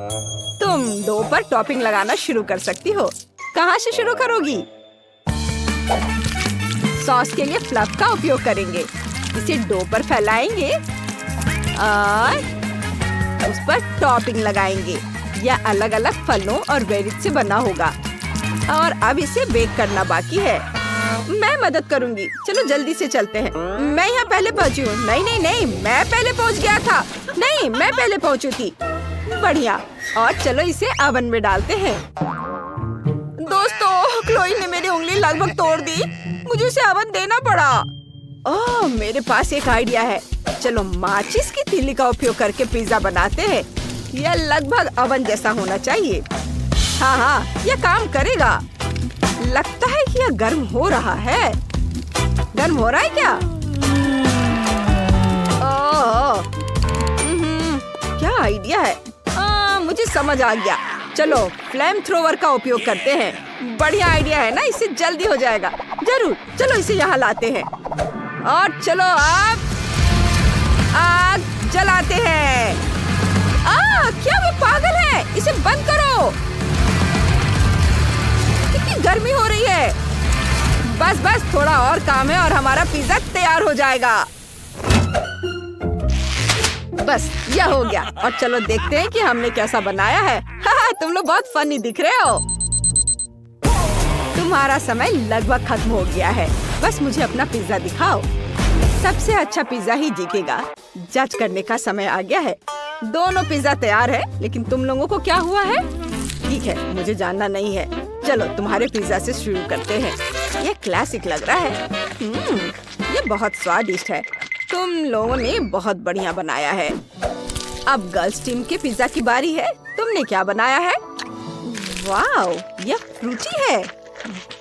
तुम डो पर टॉपिंग लगाना शुरू कर सकती हो। कहाँ से शुरू करोगी? सॉस के लिए फ्लफ का उपयोग करेंगे। इसे डो पर फैलाएंगे और उस पर टॉपिंग लगाएंगे। यह अलग अलग फलों और बेरीज से बना होगा। और अब इसे बेक करना बाकी है। मैं मदद करूंगी। चलो जल्दी से चलते हैं। मैं यहाँ पहले पहुँची हूँ। नहीं, मैं पहले पहुँच गया था। नहीं, मैं पहले पहुँची थी। बढ़िया। और चलो इसे ओवन में डालते हैं। दोस्तों, क्लोई ने मेरी उंगली लगभग तोड़ दी। मुझे उसे ओवन देना पड़ा। ओह, मेरे पास एक आइडिया है। चलो माचिस की तीली का उपयोग करके पिज्जा बनाते हैं। यह लगभग ओवन जैसा होना चाहिए। हाँ, यह काम करेगा। लगता है कि यह गर्म हो रहा है। गर्म हो रहा है क्या? ओह, क्या आइडिया है। मुझे समझ आ गया। चलो फ्लेम थ्रोवर का उपयोग करते हैं। बढ़िया आइडिया है ना, इससे जल्दी हो जाएगा। जरूर। चलो इसे यहाँ लाते हैं और चलो अब आग जलाते हैं। क्या वो पागल है? इसे बंद करो। कितनी गर्मी हो रही है। बस थोड़ा और काम है और हमारा पिज्जा तैयार हो जाएगा। बस यह हो गया। और चलो देखते हैं कि हमने कैसा बनाया है। तुम लोग बहुत फनी दिख रहे हो। तुम्हारा समय लगभग खत्म हो गया है। बस मुझे अपना पिज्जा दिखाओ। सबसे अच्छा पिज्जा ही जीतेगा। जज करने का समय आ गया है। दोनों पिज्जा तैयार है, लेकिन तुम लोगों को क्या हुआ है? ठीक है, मुझे जानना नहीं है। चलो तुम्हारे पिज्जा से शुरू करते हैं। ये क्लासिक लग रहा है। ये बहुत स्वादिष्ट है। तुम लोगों ने बहुत बढ़िया बनाया है। अब गर्ल्स टीम के पिज्जा की बारी है। तुमने क्या बनाया है? वाव, यह फ्रूटी है।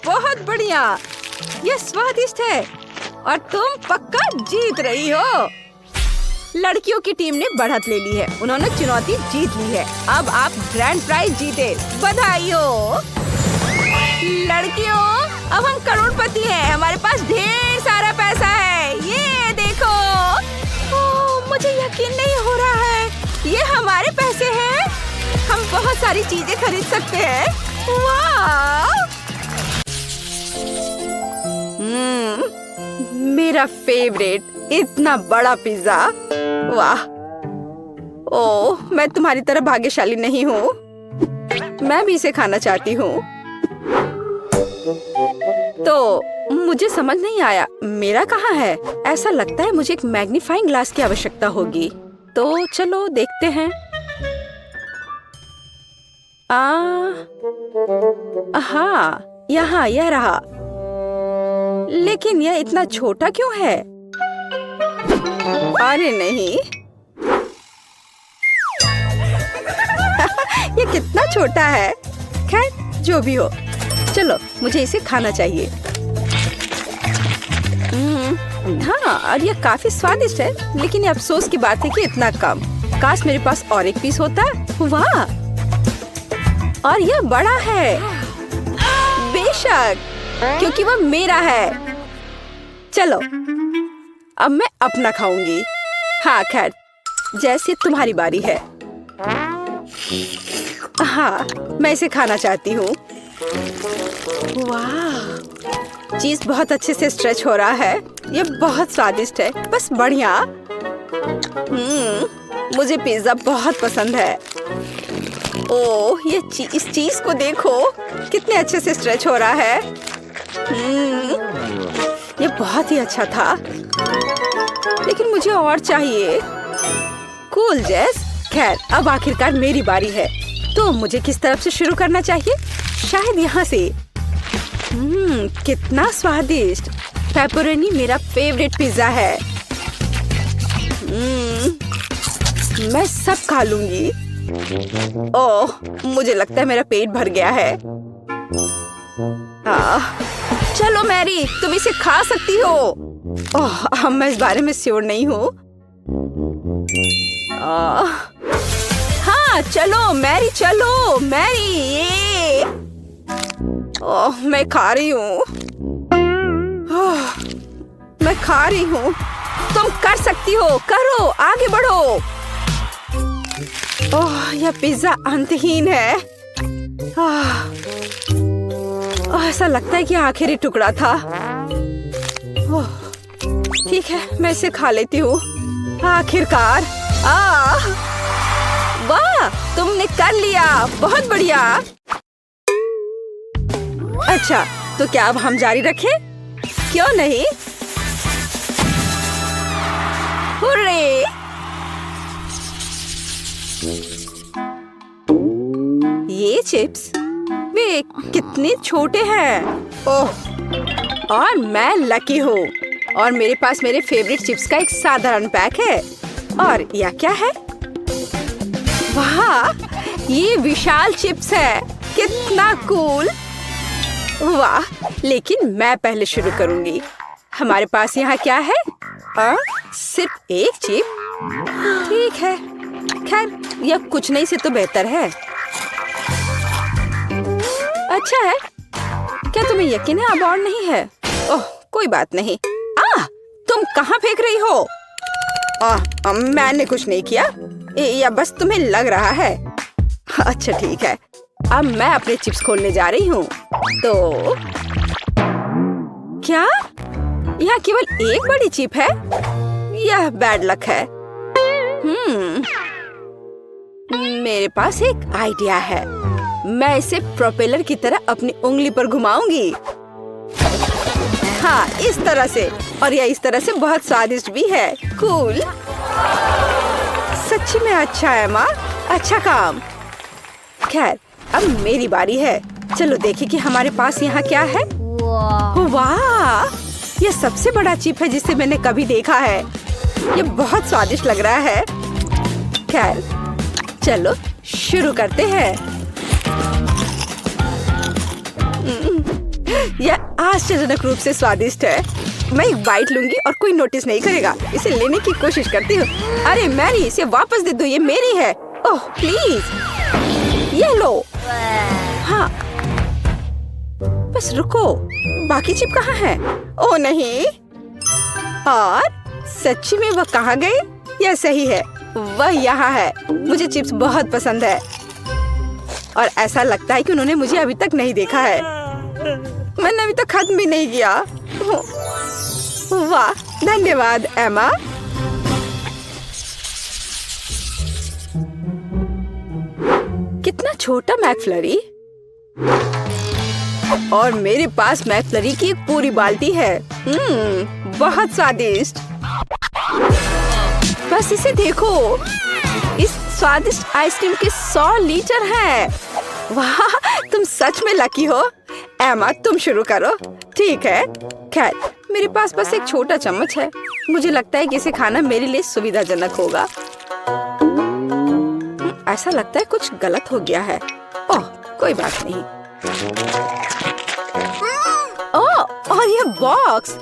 बहुत बढ़िया। यह स्वादिष्ट है और तुम पक्का जीत रही हो। लड़कियों की टीम ने बढ़त ले ली है। उन्होंने चुनौती जीत ली है। अब आप ग्रैंड प्राइज जीते। बधाई हो लड़कियों। अब हम करोड़पति हैं। हमारे पास ढेर सारा पैसा है। ये देखो। मुझे यकीन नहीं हो रहा है। ये हमारे पैसे हैं। हम बहुत सारी चीजें खरीद सकते हैं। वाह! मेरा फेवरेट इतना बड़ा पिज्जा। वाह! ओह, मैं तुम्हारी तरह भाग्यशाली नहीं हूँ। मैं भी इसे खाना चाहती हूँ। तो मुझे समझ नहीं आया, मेरा कहाँ है? ऐसा लगता है मुझे एक मैग्नीफाइंग ग्लास की आवश्यकता होगी। तो चलो देखते हैं। हाँ, यहाँ यह रहा। लेकिन यह इतना छोटा क्यों है? अरे नहीं। ये कितना छोटा है। खैर, जो भी हो, चलो मुझे इसे खाना चाहिए। हाँ, और यह काफी स्वादिष्ट है। लेकिन ये अफसोस की बात है कि इतना कम। काश मेरे पास और एक पीस होता। वाह! और यह बड़ा है। बेशक, क्योंकि वह मेरा है। चलो अब मैं अपना खाऊंगी। हाँ, खैर, जैसे तुम्हारी बारी है। हाँ, मैं इसे खाना चाहती हूँ। वाह! चीज बहुत अच्छे से स्ट्रेच हो रहा है। ये बहुत स्वादिष्ट है। बस बढ़िया। मुझे पिज्जा बहुत पसंद है। ओह, इस चीज को देखो, कितने अच्छे से स्ट्रेच हो रहा है। ये बहुत ही अच्छा था, लेकिन मुझे और चाहिए। कूल जेस। खैर, अब आखिरकार मेरी बारी है, तो मुझे किस तरफ से शुरू करना चाहिए? शायद यहाँ से। कितना स्वादिष्ट। पेपरोनी मेरा फेवरेट पिज्जा है। मैं सब खा लूंगी। ओह, मुझे लगता है मेरा पेट भर गया है। चलो मैरी, तुम इसे खा सकती हो। ओह, मैं इस बारे में श्योर नहीं हूँ। हाँ, चलो मैरी, चलो मैरी। ये ओह, मैं खा रही हूँ। मैं खा रही हूँ। तुम कर सकती हो, करो, आगे बढ़ो। ओह, यह पिज्जा अंतहीन है। ऐसा लगता है कि आखिरी टुकड़ा था। ठीक है, मैं इसे खा लेती हूँ। आखिरकार। वाह, तुमने कर लिया, बहुत बढ़िया। अच्छा, तो क्या अब हम जारी रखें? क्यों नहीं? हुर्रे! ये चिप्स वे कितने छोटे हैं। ओह, और मैं लकी हूँ, और मेरे पास मेरे फेवरेट चिप्स का एक साधारण पैक है। और यह क्या है? वाह, ये विशाल चिप्स है। कितना कूल। वाह, लेकिन मैं पहले शुरू करूंगी। हमारे पास यहाँ क्या है? सिर्फ एक चिप। ठीक है, खैर, यह कुछ नहीं से तो बेहतर है। अच्छा है। क्या तुम्हें यकीन है अब और नहीं है? ओह, कोई बात नहीं। तुम कहाँ फेंक रही हो? मैंने कुछ नहीं किया, या बस तुम्हें लग रहा है। अच्छा ठीक है, अब मैं अपने चिप्स खोलने जा रही हूँ। तो क्या यहाँ केवल एक बड़ी चिप है? यह बैड लक है। मेरे पास एक आइडिया है। मैं इसे प्रोपेलर की तरह अपनी उंगली पर घुमाऊंगी। हाँ, इस तरह से। और यह इस तरह से बहुत स्वादिष्ट भी है। कूल। सच्ची में अच्छा है माँ, अच्छा काम। खैर, अब मेरी बारी है। चलो देखें कि हमारे पास यहाँ क्या है। वाह, यह सबसे बड़ा चिप है जिसे मैंने कभी देखा है। यह बहुत स्वादिष्ट लग रहा है। खैर, चलो शुरू करते हैं। यह आश्चर्यजनक रूप से स्वादिष्ट है। मैं एक बाइट लूंगी और कोई नोटिस नहीं करेगा। इसे लेने की कोशिश करती हूँ। अरे मैरी, इसे वापस दे दो, ये मेरी है। ओह प्लीज, ये लो। हाँ, बस रुको, बाकी चिप कहाँ है? ओह नहीं। और सच्ची में वह कहाँ गए? यह सही है, वह यहाँ है। मुझे चिप्स बहुत पसंद है, और ऐसा लगता है कि उन्होंने मुझे अभी तक नहीं देखा है। मैंने अभी तक खत्म भी नहीं किया। वाह, धन्यवाद एमा। कितना छोटा मैकफ्लरी। और मेरे पास मैकफ्लरी की एक पूरी बाल्टी है। बहुत स्वादिष्ट। बस इसे देखो, इस स्वादिष्ट आइसक्रीम के 100 लीटर हैं। वाह, तुम सच में लकी हो। एमा, तुम शुरू करो। ठीक है। खैर, मेरे पास बस एक छोटा चम्मच है। मुझे लगता है कि इसे खाना मेरे लिए सुविधाजनक होगा। ऐसा लगता है कुछ गलत हो गया है। ओह, कोई बात नहीं। ओह, और यह बॉक्स,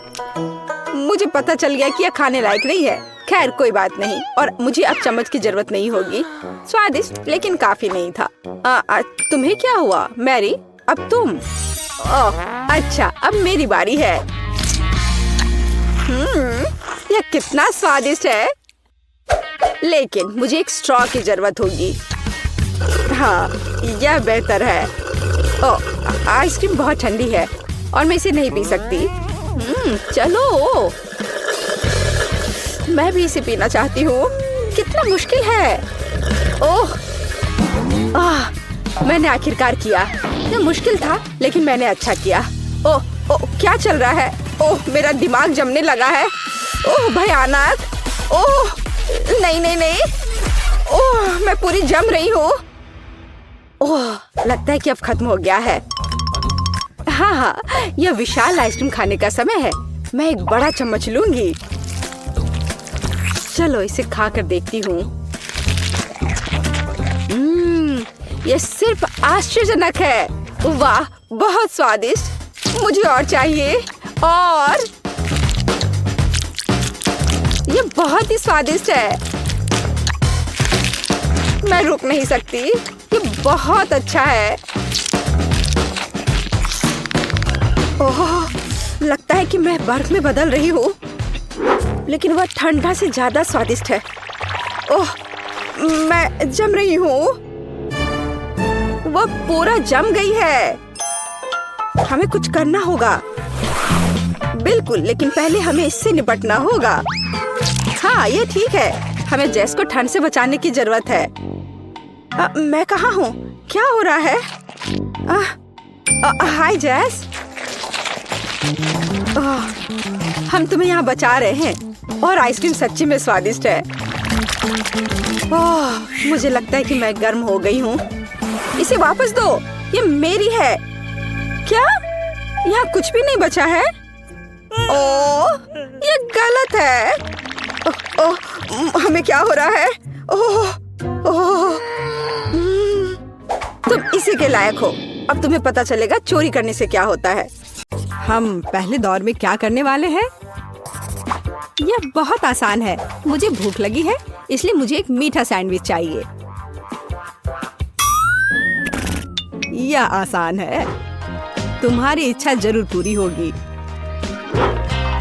मुझे पता चल गया कि यह खाने लायक नहीं है। खैर, कोई बात नहीं, और मुझे अब चम्मच की जरूरत नहीं होगी। स्वादिष्ट लेकिन काफी नहीं था। तुम्हें क्या हुआ मैरी? अब तुम। ओह, अच्छा, अब मेरी बारी है। यह कितना स्वादिष्ट है, लेकिन मुझे एक स्ट्रॉ की जरूरत होगी। हाँ, यह बेहतर है। ओह, आइसक्रीम बहुत ठंडी है और मैं इसे नहीं पी सकती। चलो, मैं भी इसे पीना चाहती हूँ। कितना मुश्किल है। ओह, मैंने आखिरकार किया। यह मुश्किल था, लेकिन मैंने अच्छा किया। ओह, ओह, क्या चल रहा है? ओह, मेरा दिमाग जमने लगा है। ओह भयानक। ओह नहीं नहीं नहीं। ओह, मैं पूरी जम रही हूँ। ओह, लगता है कि अब खत्म हो गया है। हाँ हाँ, यह विशाल आइसक्रीम खाने का समय है। मैं एक बड़ा चम्मच लूंगी। चलो इसे खा कर देखती हूँ। यह सिर्फ आश्चर्यजनक है। वाह, बहुत स्वादिष्ट। मुझे और चाहिए। और यह बहुत ही स्वादिष्ट है। मैं रुक नहीं सकती। ये बहुत अच्छा है। ओह, लगता है कि मैं बर्फ में बदल रही हूँ, लेकिन वह ठंडा से ज्यादा स्वादिष्ट है। ओह, मैं जम रही हूँ। वह पूरा जम गई है। हमें कुछ करना होगा। बिल्कुल, लेकिन पहले हमें इससे निपटना होगा। हाँ, ये ठीक है। हमें जेस को ठंड से बचाने की जरूरत है। मैं कहाँ हूँ? क्या हो रहा है? हाय जेस। हम तुम्हें यहाँ बचा रहे हैं और आइसक्रीम सच्ची में स्वादिष्ट है। मुझे लगता है कि मैं गर्म हो गई हूँ। इसे वापस दो, ये मेरी है। क्या? यहाँ कुछ भी नहीं बचा है? ओह, ये गलत है। हमें क्या हो रहा है? ओह, ओह, तुम इसी के लायक हो। अब तुम्हें पता चलेगा चोरी करने से क्या होता है। हम पहले दौर में क्या करने वाले हैं? यह बहुत आसान है। मुझे भूख लगी है, इसलिए मुझे एक मीठा सैंडविच चाहिए। यह आसान है। तुम्हारी इच्छा जरूर पूरी होगी।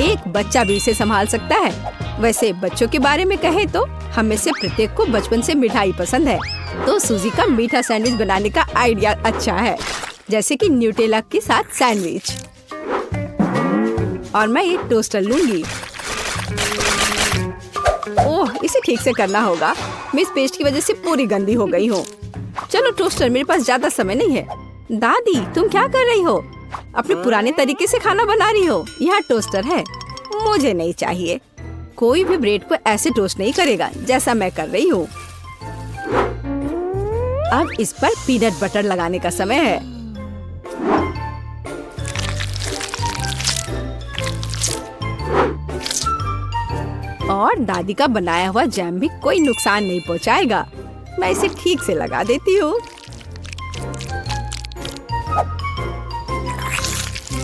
एक बच्चा भी इसे संभाल सकता है। वैसे बच्चों के बारे में कहें तो हम में से प्रत्येक को बचपन से मिठाई पसंद है, तो सूजी का मीठा सैंडविच बनाने का आइडिया अच्छा है, जैसे कि न्यूटेला के साथ सैंडविच। और मैं एक टोस्टर लूंगी। ओह, इसे ठीक से करना होगा। मैं इस पेस्ट की वजह से पूरी गंदी हो गई हूँ। चलो टोस्टर, मेरे पास ज्यादा समय नहीं है। दादी, तुम क्या कर रही हो? अपने पुराने तरीके से खाना बना रही हो। यहाँ टोस्टर है। मुझे नहीं चाहिए। कोई भी ब्रेड को ऐसे टोस्ट नहीं करेगा जैसा मैं कर रही हूँ। अब इस पर पीनट बटर लगाने का समय है। और दादी का बनाया हुआ जैम भी कोई नुकसान नहीं पहुँचाएगा। मैं इसे ठीक से लगा देती हूँ।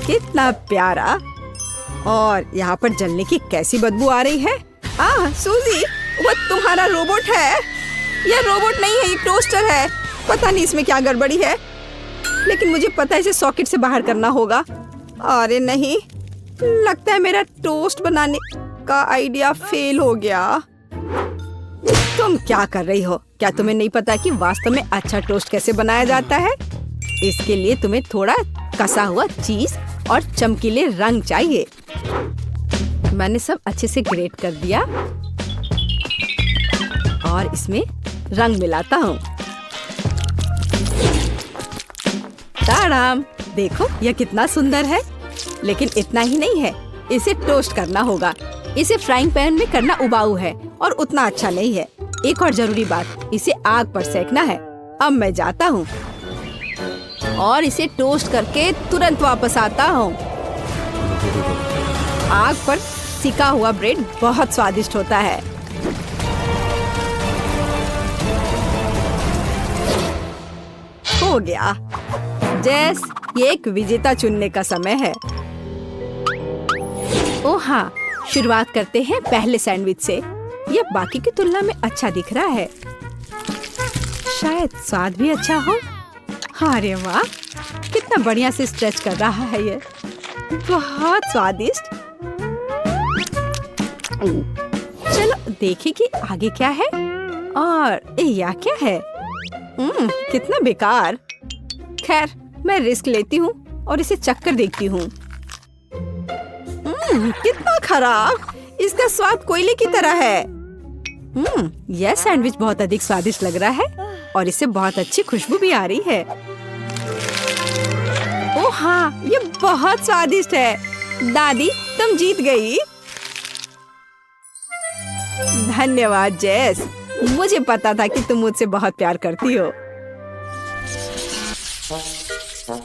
कितना प्यारा। और यहाँ पर जलने की कैसी बदबू आ रही है। सूजी, वो तुम्हारा रोबोट है। यह रोबोट नहीं है, ये टोस्टर है। पता नहीं इसमें क्या गड़बड़ी है, लेकिन मुझे पता है इसे सॉकेट से बाहर करना होगा। अरे नहीं, लगता है मेरा टोस्ट बनाने का आइडिया फेल हो गया। तुम क्या कर रही हो? क्या तुम्हें नहीं पता कि वास्तव में अच्छा टोस्ट कैसे बनाया जाता है? इसके लिए तुम्हें थोड़ा कसा हुआ चीज और चमकीले रंग चाहिए। मैंने सब अच्छे से ग्रेट कर दिया और इसमें रंग मिलाता हूँ। ताड़ाम, देखो यह कितना सुंदर है। लेकिन इतना ही नहीं है, इसे टोस्ट करना होगा। इसे फ्राइंग पैन में करना उबाऊ है और उतना अच्छा नहीं है। एक और जरूरी बात, इसे आग पर सेकना है। अब मैं जाता हूँ और इसे टोस्ट करके तुरंत वापस आता हूँ। आग पर सिका हुआ ब्रेड बहुत स्वादिष्ट होता है। हो गया। जेस, ये एक विजेता चुनने का समय है। ओह हाँ, शुरुआत करते हैं पहले सैंडविच से। यह बाकी की तुलना में अच्छा दिख रहा है। शायद स्वाद भी अच्छा हो। अरे वाह, कितना बढ़िया से स्ट्रेच कर रहा है ये। बहुत स्वादिष्ट। चलो देखें कि आगे क्या है। और यह क्या है? कितना बेकार। खैर, मैं रिस्क लेती हूँ और इसे चक्कर देखती हूँ। कितना खराब। इसका स्वाद कोयले की तरह है। यह सैंडविच बहुत अधिक स्वादिष्ट लग रहा है और इससे बहुत अच्छी खुशबू भी आ रही है। ओह हाँ, ये बहुत स्वादिष्ट है। दादी तुम जीत गई। धन्यवाद जेस, मुझे पता था कि तुम मुझसे बहुत प्यार करती हो।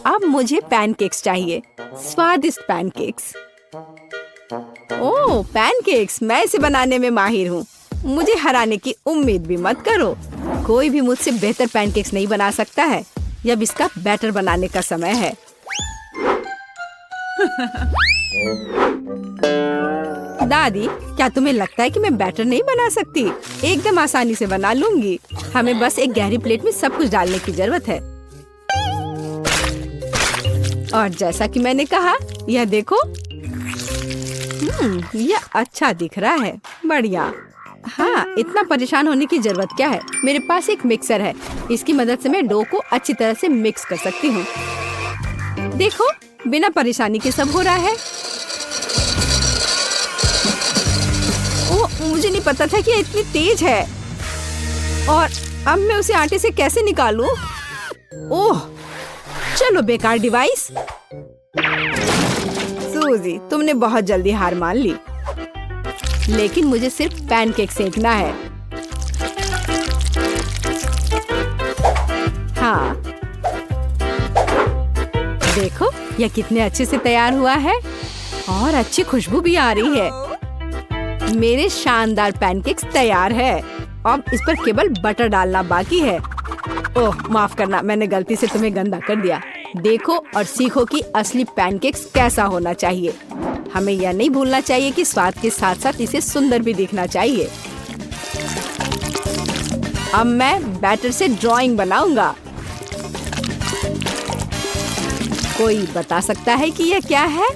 अब मुझे पैनकेक्स चाहिए, स्वादिष्ट पैनकेक्स। ओह पैनकेक्स, मैं इसे बनाने में माहिर हूँ। मुझे हराने की उम्मीद भी मत करो। कोई भी मुझसे बेहतर पैनकेक्स नहीं बना सकता है। अब इसका बैटर बनाने का समय है। दादी, क्या तुम्हें लगता है कि मैं बैटर नहीं बना सकती? एकदम आसानी से बना लूंगी। हमें बस एक गहरी प्लेट में सब कुछ डालने की जरूरत है। और जैसा कि मैंने कहा, यह देखो। यह अच्छा दिख रहा है। बढ़िया। हाँ, इतना परेशान होने की जरूरत क्या है? मेरे पास एक मिक्सर है। इसकी मदद से मैं डो को अच्छी तरह से मिक्स कर सकती हूँ। देखो, बिना परेशानी के सब हो रहा है। ओह, मुझे नहीं पता था कि ये इतनी तेज है। और अब मैं उसे आटे से कैसे निकालूं? ओह, चलो बेकार डिवाइस। सूजी, तुमने बहुत जल्दी हार मान ली। लेकिन मुझे सिर्फ पैनकेक सेकना है। हाँ, देखो यह कितने अच्छे से तैयार हुआ है और अच्छी खुशबू भी आ रही है। मेरे शानदार पैनकेक्स तैयार है। अब इस पर केवल बटर डालना बाकी है। ओह माफ करना, मैंने गलती से तुम्हें गंदा कर दिया। देखो और सीखो कि असली पैनकेक्स कैसा होना चाहिए। हमें यह नहीं भूलना चाहिए कि स्वाद के साथ साथ इसे सुंदर भी दिखना चाहिए। अब मैं बैटर से ड्राइंग बनाऊंगा। कोई बता सकता है कि यह क्या है?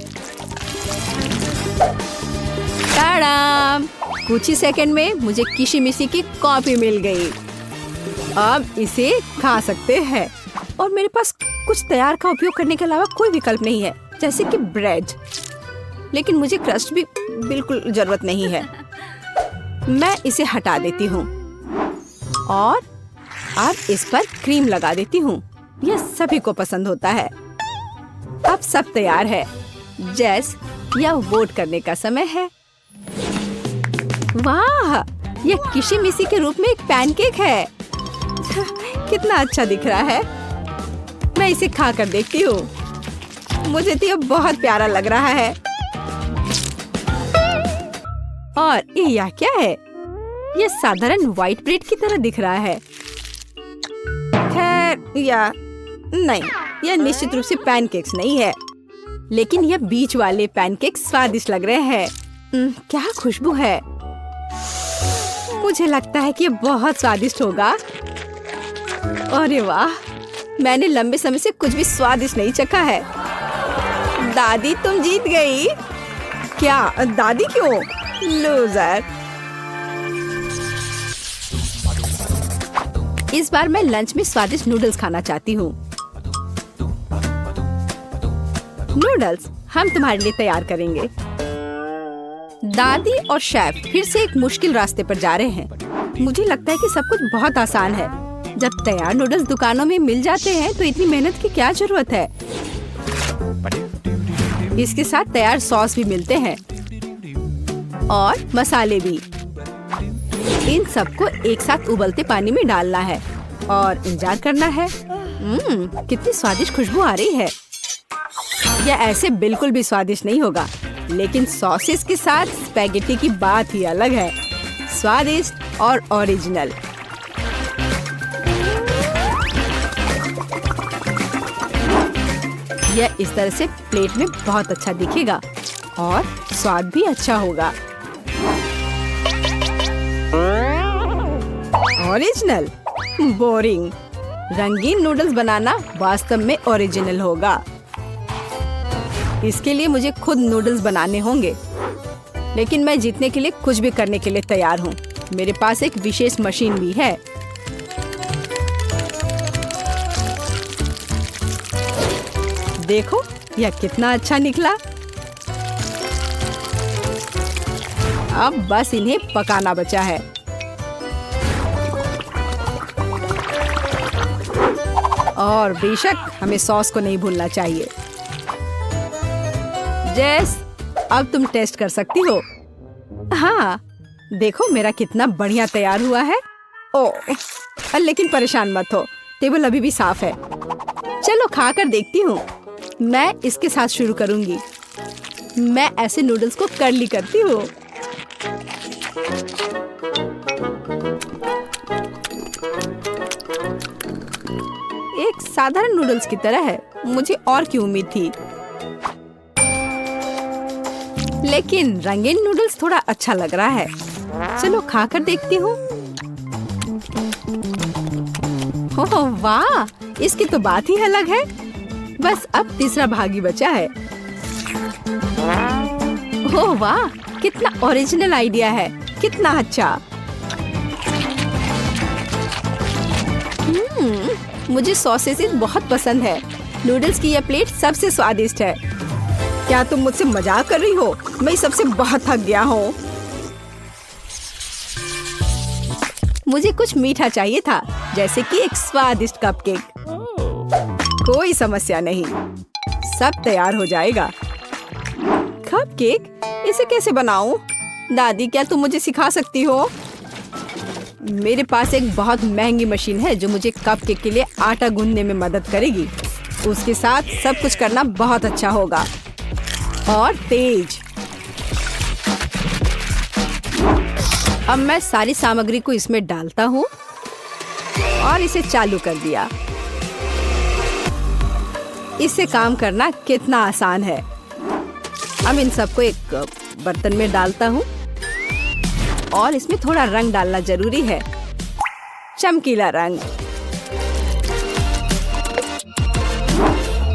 टाडाम! कुछ ही सेकंड में मुझे किशी-मिशी की कॉफी मिल गई। अब इसे खा सकते हैं। और मेरे पास कुछ तैयार का उपयोग करने के अलावा कोई विकल्प नहीं है, जैसे कि ब्रेड। लेकिन मुझे क्रस्ट भी बिल्कुल जरूरत नहीं है। मैं इसे हटा देती हूँ और अब इस पर क्रीम लगा देती हूँ। यह सभी को पसंद होता है। अब सब तैयार है। जेस, यह वोट करने का समय है। वाह, यह किशी-मिशी के रूप में एक पैनकेक है। कितना अच्छा दिख रहा है। मैं इसे खा कर देखती हूँ। मुझे तो यह बहुत प्यारा लग रहा है। और यह क्या है? यह साधारण व्हाइट ब्रेड की तरह दिख रहा है। खैर, या नहीं, यह निश्चित रूप से पैनकेक्स नहीं है। लेकिन यह बीच वाले पैनकेक्स स्वादिष्ट लग रहे हैं। क्या खुशबू है। मुझे लगता है कि यह बहुत स्वादिष्ट होगा। अरे वाह, मैंने लंबे समय से कुछ भी स्वादिष्ट नहीं चखा है। दादी तुम जीत गई। क्या? दादी क्यों? लूजर। इस बार मैं लंच में स्वादिष्ट नूडल्स खाना चाहती हूँ। नूडल्स हम तुम्हारे लिए तैयार करेंगे। दादी और शेफ फिर से एक मुश्किल रास्ते पर जा रहे हैं। मुझे लगता है कि सब कुछ बहुत आसान है। जब तैयार नूडल्स दुकानों में मिल जाते हैं तो इतनी मेहनत की क्या जरूरत है। इसके साथ तैयार सॉस भी मिलते हैं और मसाले भी। इन सबको एक साथ उबलते पानी में डालना है और इंतजार करना है। कितनी स्वादिष्ट खुशबू आ रही है। यह ऐसे बिल्कुल भी स्वादिष्ट नहीं होगा, लेकिन सॉसेस के साथ स्पैगेटी की बात ही अलग है। स्वादिष्ट और ओरिजिनल। यह इस तरह से प्लेट में बहुत अच्छा दिखेगा और स्वाद भी अच्छा होगा। ओरिजिनल? बोरिंग। रंगीन नूडल्स बनाना वास्तव में ओरिजिनल होगा। इसके लिए मुझे खुद नूडल्स बनाने होंगे। लेकिन मैं जीतने के लिए कुछ भी करने के लिए तैयार हूँ। मेरे पास एक विशेष मशीन भी है। देखो यह कितना अच्छा निकला। अब बस इन्हें पकाना बचा है। और बेशक हमें सॉस को नहीं भूलना चाहिए। जेस, अब तुम टेस्ट कर सकती हो। हाँ, देखो मेरा कितना बढ़िया तैयार हुआ है। ओह, लेकिन परेशान मत हो, टेबल अभी भी साफ है। चलो खा कर देखती हूँ। मैं इसके साथ शुरू करूंगी। मैं ऐसे नूडल्स को कर्ली करती हूँ। एक साधारण नूडल्स की तरह है, मुझे और की उम्मीद थी। लेकिन रंगीन नूडल्स थोड़ा अच्छा लग रहा है। चलो खाकर देखती हूँ। ओह वाह, इसकी तो बात ही अलग है। बस अब तीसरा भाग ही बचा है। ओह वाह, कितना ओरिजिनल आइडिया है, कितना अच्छा। मुझे सॉसेसेस बहुत पसंद है। नूडल्स की यह प्लेट सबसे स्वादिष्ट है। क्या तुम मुझसे मजाक कर रही हो? मैं सबसे बहुत थक गया हूँ। मुझे कुछ मीठा चाहिए था, जैसे कि एक स्वादिष्ट कपकेक। कोई समस्या नहीं, सब तैयार हो जाएगा। कपकेक? इसे कैसे बनाऊं? दादी, क्या तुम मुझे सिखा सकती हो? मेरे पास एक बहुत महंगी मशीन है जो मुझे कपकेक के लिए आटा गूंदने में मदद करेगी। उसके साथ सब कुछ करना बहुत अच्छा होगा और तेज। अब मैं सारी सामग्री को इसमें डालता हूँ और इसे चालू कर दिया। इससे काम करना कितना आसान है। अब इन सबको एक बर्तन में डालता हूँ और इसमें थोड़ा रंग डालना जरूरी है, चमकीला रंग।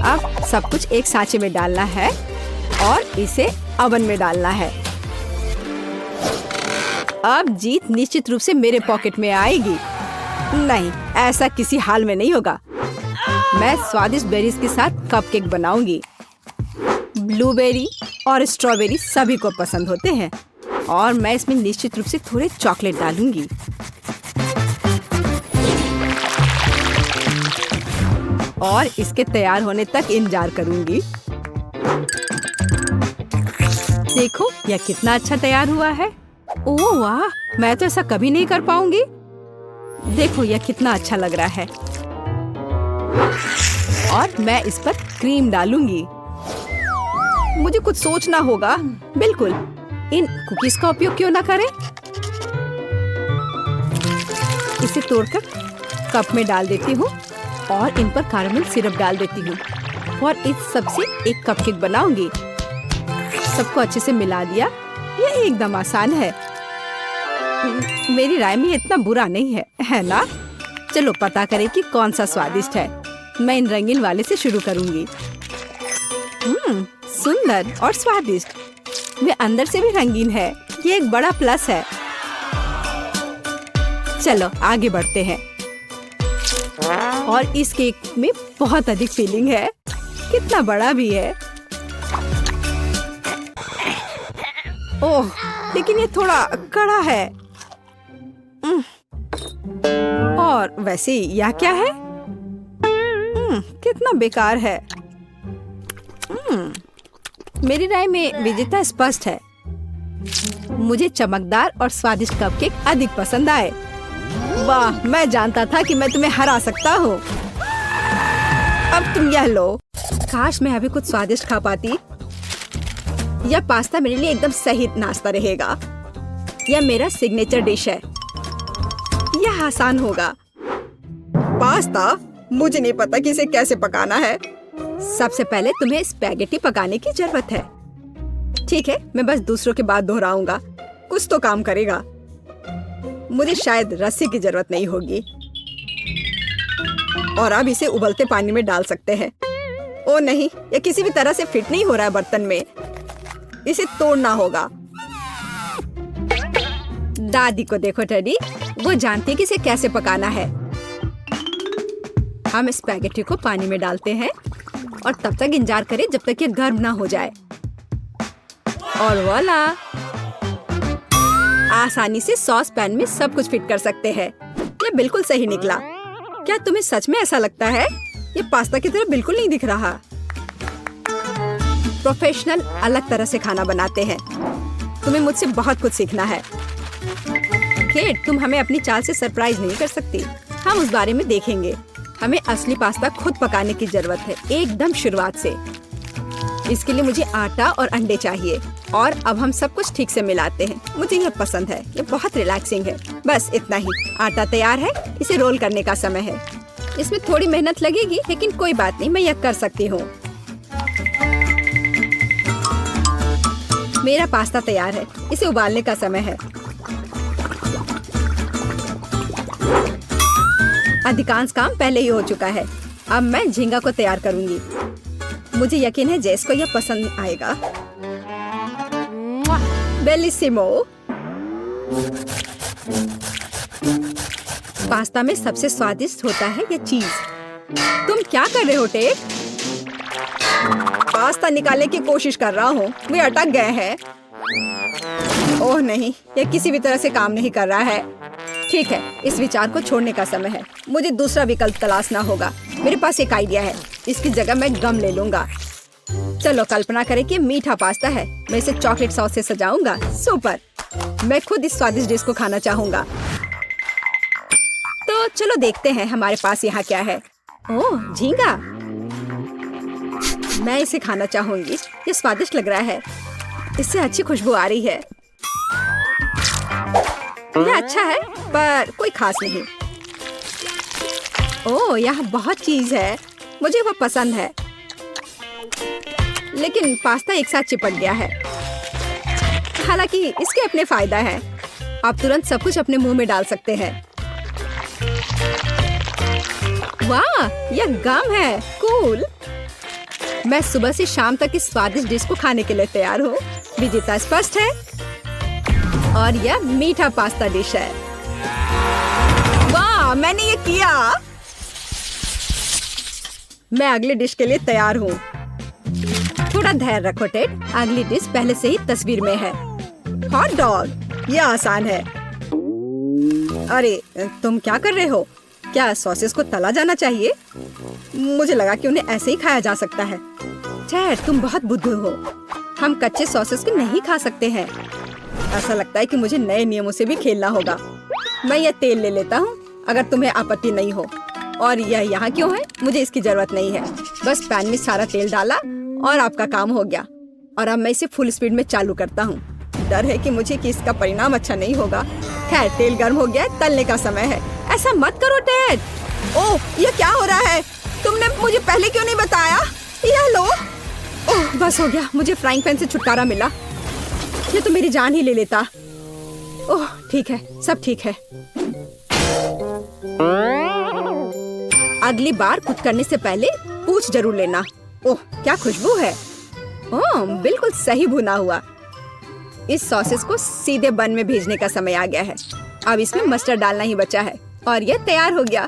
अब सब कुछ एक सांचे में डालना है और इसे ओवन में डालना है। अब जीत निश्चित रूप से मेरे पॉकेट में आएगी। नहीं, ऐसा किसी हाल में नहीं होगा। मैं स्वादिष्ट बेरीज के साथ कपकेक बनाऊंगी। ब्लूबेरी और स्ट्रॉबेरी सभी को पसंद होते हैं और मैं इसमें निश्चित रूप से थोड़े चॉकलेट डालूंगी। और इसके तैयार होने तक इंतजार करूंगी। देखो यह कितना अच्छा तैयार हुआ है। ओह वाह, मैं तो ऐसा कभी नहीं कर पाऊंगी। देखो यह कितना अच्छा लग रहा है। और मैं इस पर क्रीम डालूंगी। मुझे कुछ सोचना होगा। बिल्कुल, इन कुकीज का उपयोग क्यों ना करें। इसे तोड़कर कप में डाल देती हूँ और इन पर कैरेमल सिरप डाल देती हूँ और इस सब से एक कपकेक बनाऊंगी। सबको अच्छे से मिला दिया। यह एकदम आसान है। मेरी राय में इतना बुरा नहीं है, है ना? चलो पता करें कि कौन सा स्वादिष्ट है। मैं इन रंगीन वाले से शुरू करूंगी। सुंदर और स्वादिष्ट। वे अंदर से भी रंगीन है। ये एक बड़ा प्लस है। चलो आगे बढ़ते हैं। और इस केक में बहुत अधिक फिलिंग है। कितना बड़ा भी है। ओह, लेकिन ये थोड़ा कड़ा है। और वैसे यह क्या है? कितना बेकार है। मेरी राय में विजेता स्पष्ट है। मुझे चमकदार और स्वादिष्ट कपकेक अधिक पसंद आए। वाह, मैं जानता था कि मैं तुम्हें हरा सकता हूँ। अब तुम यह लो। काश मैं अभी कुछ स्वादिष्ट खा पाती। यह पास्ता मेरे लिए एकदम सही नाश्ता रहेगा। यह मेरा सिग्नेचर डिश है। यह आसान होगा। पास्ता? मुझे नहीं पता कि इसे कैसे पकाना है। सबसे पहले तुम्हें स्पैगेटी पकाने की जरूरत है। ठीक है, मैं बस दूसरों के बाद दोहराऊंगा। कुछ तो काम करेगा। मुझे शायद रस्सी की जरूरत नहीं होगी। और अब इसे उबलते पानी में डाल सकते हैं। ओ नहीं, यह किसी भी तरह से फिट नहीं हो रहा है बर्तन में। इसे तोड़ना होगा। दादी को देखो टेडी, वो जानती है कि इसे कैसे पकाना है। हम स्पैगेटी को पानी में डालते हैं और तब तक इंतजार करें जब तक ये गर्म ना हो जाए। और वोला, आसानी से सॉस पैन में सब कुछ फिट कर सकते हैं। ये बिल्कुल सही निकला। क्या तुम्हें सच में ऐसा लगता है? ये पास्ता की तरह बिल्कुल नहीं दिख रहा। प्रोफेशनल अलग तरह से खाना बनाते हैं। तुम्हें मुझसे बहुत कुछ सीखना है। केट, तुम हमें अपनी चाल से सरप्राइज नहीं कर सकती। हम उस बारे में देखेंगे। हमें असली पास्ता खुद पकाने की जरूरत है, एकदम शुरुआत से। इसके लिए मुझे आटा और अंडे चाहिए और अब हम सब कुछ ठीक से मिलाते हैं। मुझे ये पसंद है, ये बहुत रिलैक्सिंग है। बस इतना ही। आटा तैयार है, इसे रोल करने का समय है। इसमें थोड़ी मेहनत लगेगी, लेकिन कोई बात नहीं, मैं यह कर सकती हूँ। मेरा पास्ता तैयार है, इसे उबालने का समय है। अधिकांश काम पहले ही हो चुका है। अब मैं झींगा को तैयार करूंगी। मुझे यकीन है जेस को यह पसंद आएगा। बेलिसिमो। पास्ता में सबसे स्वादिष्ट होता है यह चीज। तुम क्या कर रहे हो टेक? पास्ता निकालने की कोशिश कर रहा हूँ, वे अटक गए हैं। ओह नहीं, यह किसी भी तरह से काम नहीं कर रहा है। ठीक है, इस विचार को छोड़ने का समय है। मुझे दूसरा विकल्प तलाशना होगा। मेरे पास एक आइडिया है। इसकी जगह मैं गम ले लूंगा। चलो कल्पना करें कि मीठा पास्ता है। मैं इसे चॉकलेट सॉस से सजाऊंगा। सुपर। मैं खुद इस स्वादिष्ट डिश को खाना चाहूंगा। तो चलो देखते हैं हमारे पास यहाँ क्या है। ओह, झींगा। मैं इसे खाना चाहूंगी। ये स्वादिष्ट लग रहा है। इससे अच्छी खुशबू आ रही है। यह अच्छा है, पर कोई खास नहीं। ओह, यहाँ बहुत चीज है। मुझे वो पसंद है, लेकिन पास्ता एक साथ चिपक गया है। हालांकि इसके अपने फायदा हैं। आप तुरंत सब कुछ अपने मुंह में डाल सकते हैं। वाह, यह गम है। कूल। मैं सुबह से शाम तक इस स्वादिष्ट डिश को खाने के लिए तैयार हूँ। विजेता स्पष्ट है और यह मीठा पास्ता डिश है। वाह, मैंने ये किया। मैं अगली डिश के लिए तैयार हूँ। थोड़ा धैर्य रखो टेड, अगली डिश पहले से ही तस्वीर में है। Hot dog. यह आसान है। अरे तुम क्या कर रहे हो? क्या सॉसेस को तला जाना चाहिए? मुझे लगा कि उन्हें ऐसे ही खाया जा सकता है। टेड, तुम बहुत बुद्धू हो। हम कच्चे सॉसेस को नहीं खा सकते हैं। ऐसा लगता है कि मुझे नए नियमों से भी खेलना होगा। मैं यह तेल ले लेता हूँ, अगर तुम्हें आपत्ति नहीं हो। और यह यहाँ क्यों है? मुझे इसकी जरूरत नहीं है। बस पैन में सारा तेल डाला और आपका काम हो गया। और अब मैं इसे फुल स्पीड में चालू करता हूँ। डर है कि इसका परिणाम अच्छा नहीं होगा। खैर, तेल गर्म हो गया, तलने का समय है। ऐसा मत करो टेड। ओह, यह क्या हो रहा है? तुमने मुझे पहले क्यों नहीं बताया? यह लो। ओह, बस हो गया। मुझे फ्राइंग पैन से छुटकारा मिला। ये तो मेरी जान ही ले लेता। ओह, ठीक है, सब ठीक है। अगली बार कुक करने से पहले पूछ जरूर लेना। ओह, क्या खुशबू है। ओह, बिल्कुल सही भुना हुआ। इस सॉसेस को सीधे बन में भेजने का समय आ गया है। अब इसमें मस्टर्ड डालना ही बचा है और यह तैयार हो गया।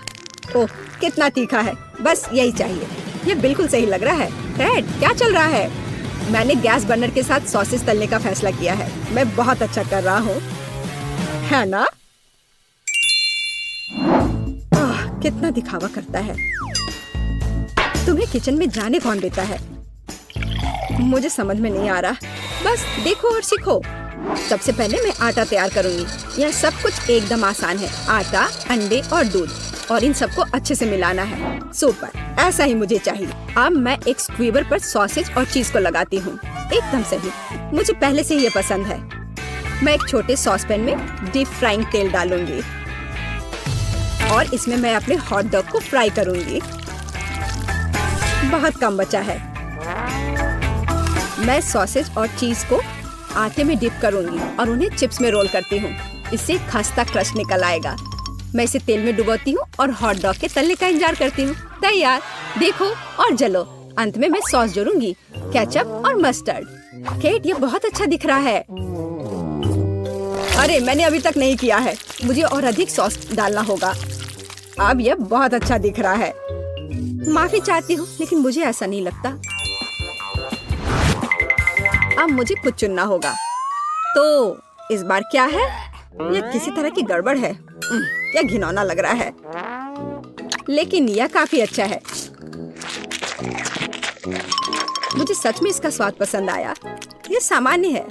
ओह, कितना तीखा है। बस यही चाहिए। यह बिल्कुल सही लग रहा है। टेड, क्या चल रहा है? मैंने गैस बर्नर के साथ सॉसेस तलने का फैसला किया है। मैं बहुत अच्छा कर रहा हूँ, है ना? कितना दिखावा करता है। तुम्हें किचन में जाने कौन देता है? मुझे समझ में नहीं आ रहा। बस देखो और सीखो। सबसे पहले मैं आटा तैयार करूंगी। यह सब कुछ एकदम आसान है। आटा, अंडे और दूध, और इन सबको अच्छे से मिलाना है। सुपर, ऐसा ही मुझे चाहिए। अब मैं एक स्क्वीवर पर सॉसेज और चीज को लगाती हूँ। एकदम सही, मुझे पहले से ये पसंद है। मैं एक छोटे सॉस पैन में डीप फ्राइंग तेल डालूंगी और इसमें मैं अपने हॉट डॉग को फ्राई करूंगी। बहुत कम बचा है। मैं सॉसेज और चीज को आटे में डिप करूंगी और उन्हें चिप्स में रोल करती हूँ। इससे खस्ता क्रश निकल आएगा। मैं इसे तेल में डुबोती हूँ और हॉट डॉग के तलने का इंतजार करती हूँ। तैयार। देखो और जलो। अंत में मैं सॉस जोड़ूंगी, केचप और मस्टर्ड। केट, ये बहुत अच्छा दिख रहा है। अरे, मैंने अभी तक नहीं किया है। मुझे और अधिक सॉस डालना होगा। अब यह बहुत अच्छा दिख रहा है। माफी चाहती हूँ, लेकिन मुझे ऐसा नहीं लगता। अब मुझे कुछ चुनना होगा। तो इस बार क्या है? यह किसी तरह की गड़बड़ है। यह घिनौना लग रहा है, लेकिन यह काफी अच्छा है। मुझे सच में इसका स्वाद पसंद आया। ये सामान्य है,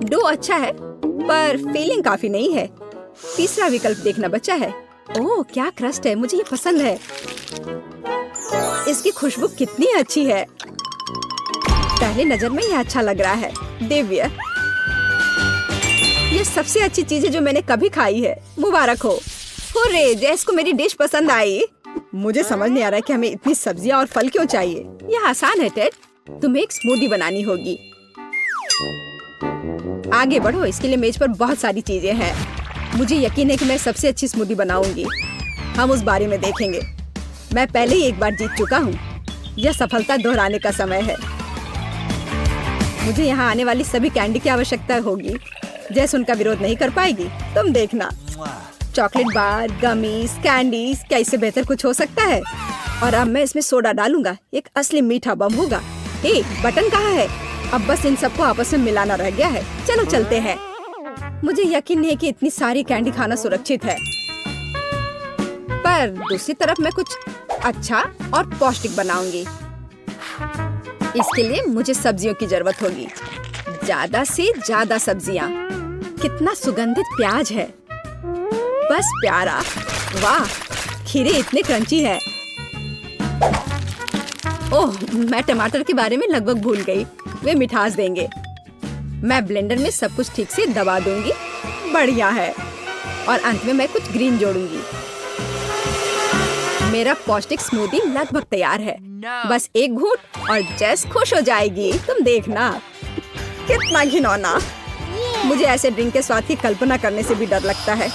डो अच्छा है पर फीलिंग काफी नहीं है। तीसरा विकल्प देखना बचा है। ओह क्या क्रस्ट है, मुझे ये पसंद है। इसकी खुशबू कितनी अच्छी है। पहले नजर में यह अच्छा लग रहा है। दिव्य, ये सबसे अच्छी चीज है जो मैंने कभी खाई है। मुबारक हो। हुर्रे, जैस को मेरी डिश पसंद आई। मुझे समझ नहीं आ रहा है कि हमें इतनी सब्जियां और फल क्यों चाहिए। यह आसान है टेड, तुम्हें एक स्मूदी बनानी होगी। आगे बढ़ो, इसके लिए मेज पर बहुत सारी चीजें हैं। मुझे यकीन है कि मैं सबसे अच्छी स्मूदी बनाऊंगी। हम उस बारे में देखेंगे। मैं पहले ही एक बार जीत चुका हूँ। यह सफलता दोहराने का समय है। मुझे यहाँ आने वाली सभी कैंडी की आवश्यकता होगी। जैसे उनका विरोध नहीं कर पाएगी, तुम देखना। चॉकलेट बार, गमीज, कैंडीज, क्या इससे बेहतर कुछ हो सकता है? और अब मैं इसमें सोडा डालूंगा। एक असली मीठा बम होगा। हे, बटन कहाँ है? अब बस इन सबको आपस में मिलाना रह गया है। चलो चलते हैं। मुझे यकीन नहीं है कि इतनी सारी कैंडी खाना सुरक्षित है, पर दूसरी तरफ मैं कुछ अच्छा और पौष्टिक बनाऊंगी। इसके लिए मुझे सब्जियों की जरूरत होगी, ज्यादा से ज्यादा सब्जियां। कितना सुगंधित प्याज है, बस प्यारा। वाह, खीरे इतने क्रंची है। ओह, मैं टमाटर के बारे में लगभग भूल गई। वे मिठास देंगे। मैं ब्लेंडर में सब कुछ ठीक से दबा दूंगी। बढ़िया है। और अंत में मैं कुछ ग्रीन जोड़ूंगी। मेरा पौष्टिक स्मूदी लगभग तैयार है। बस एक घूंट और जेस खुश हो जाएगी। तुम देखना। कितना घिनौना। मुझे ऐसे ड्रिंक के स्वाद की कल्पना करने से भी डर लगता है।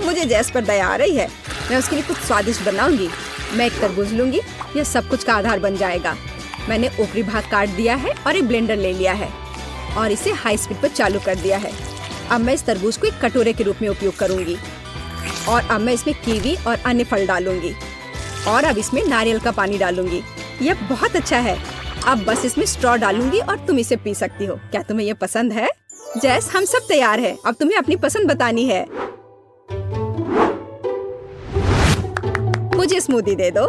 मुझे जेस पर दया आ रही है। मैं उसके लिए कुछ स्वादिष्ट बनाऊंगी। मैं एक तरबूज लूंगी। यह सब कुछ का आधार बन जाएगा। मैंने ऊपरी भाग काट दिया है और एक ब्लेंडर ले लिया है और इसे हाई स्पीड पर चालू कर दिया है। अब मैं इस तरबूज को एक कटोरे के रूप में उपयोग करूंगी। और अब मैं इसमें कीवी और अन्य फल डालूंगी। और अब इसमें नारियल का पानी डालूंगी। यह बहुत अच्छा है। अब बस इसमें स्ट्रॉ डालूंगी और तुम इसे पी सकती हो। क्या तुम्हें यह पसंद है? जैस, हम सब तैयार हैं। अब तुम्हें अपनी पसंद बतानी है। मुझे स्मूदी दे दो।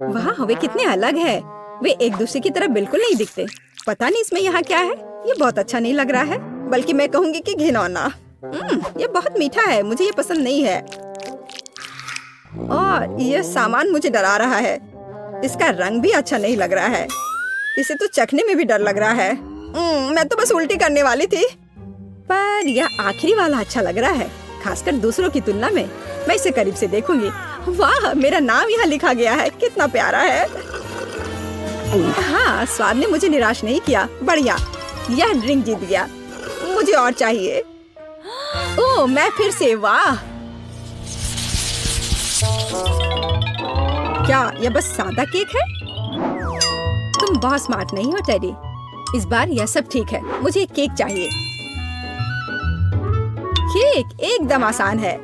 वाह, वे कितने अलग है। वे एक दूसरे की तरह बिल्कुल नहीं दिखते। पता नहीं इसमें यहाँ क्या है। ये बहुत अच्छा नहीं लग रहा है, बल्कि मैं कहूँगी कि घिनौना। ये बहुत मीठा है। मुझे ये पसंद नहीं है। और यह सामान मुझे डरा रहा है। इसका रंग भी अच्छा नहीं लग रहा है। इसे तो चखने में भी डर लग रहा है। मैं तो बस उल्टी करने वाली थी। पर यह आखिरी वाला अच्छा लग रहा है, खासकर दूसरों की तुलना में। मैं इसे करीब से देखूंगी। वाह, मेरा नाम यहाँ लिखा गया है। कितना प्यारा है। हाँ, स्वाद ने मुझे निराश नहीं किया। बढ़िया, यह ड्रिंक जीत गया। मुझे और चाहिए। ओह, मैं फिर से। वाह, क्या यह बस सादा केक है? तुम बहुत स्मार्ट नहीं हो टेडी। इस बार यह सब ठीक है। मुझे एक केक चाहिए। केक एकदम आसान है।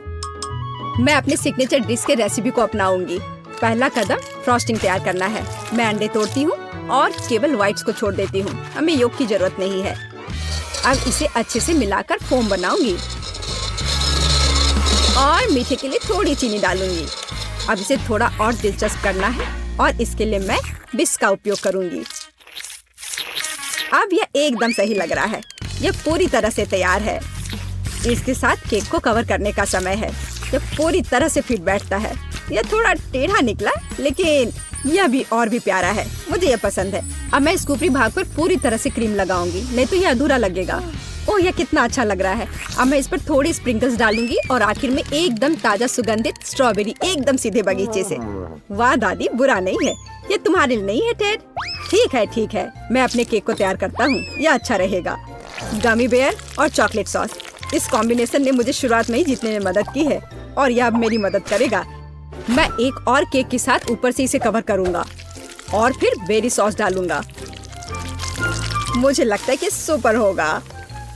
मैं अपने सिग्नेचर डिश के रेसिपी को अपनाऊंगी। पहला कदम फ्रॉस्टिंग तैयार करना है। मैं अंडे तोड़ती हूँ और केवल व्हाइट्स को छोड़ देती हूँ। हमें योग की जरूरत नहीं है। अब इसे अच्छे से मिलाकर फोम बनाऊंगी और मीठे के लिए थोड़ी चीनी डालूंगी। अब इसे थोड़ा और दिलचस्प करना है और इसके लिए मैं विस्क का उपयोग करूंगी। अब यह एकदम सही लग रहा है। यह पूरी तरह से तैयार है। इसके साथ केक को कवर करने का समय है। यह पूरी तरह से फिट बैठता है। यह थोड़ा टेढ़ा निकला, लेकिन यह भी और भी प्यारा है। मुझे यह पसंद है। अब मैं इस ऊपरी भाग पर पूरी तरह से क्रीम लगाऊंगी, नहीं तो यह अधूरा लगेगा। ओह, यह कितना अच्छा लग रहा है। अब मैं इस पर थोड़ी स्प्रिंकल्स डालूंगी और आखिर में एकदम ताजा सुगंधित स्ट्रॉबेरी, एकदम सीधे बगीचे से। वाह दादी, बुरा नहीं है। ये तुम्हारे लिए नहीं है टेड। ठीक है। मैं अपने केक को तैयार करता हूँ। यह अच्छा रहेगा। गमी बेयर और चॉकलेट सॉस, इस कॉम्बिनेशन ने मुझे शुरुआत में ही जीतने में मदद की है और यह अब मेरी मदद करेगा। मैं एक और केक के साथ ऊपर से इसे कवर करूंगा और फिर बेरी सॉस डालूंगा। मुझे लगता है कि सुपर होगा।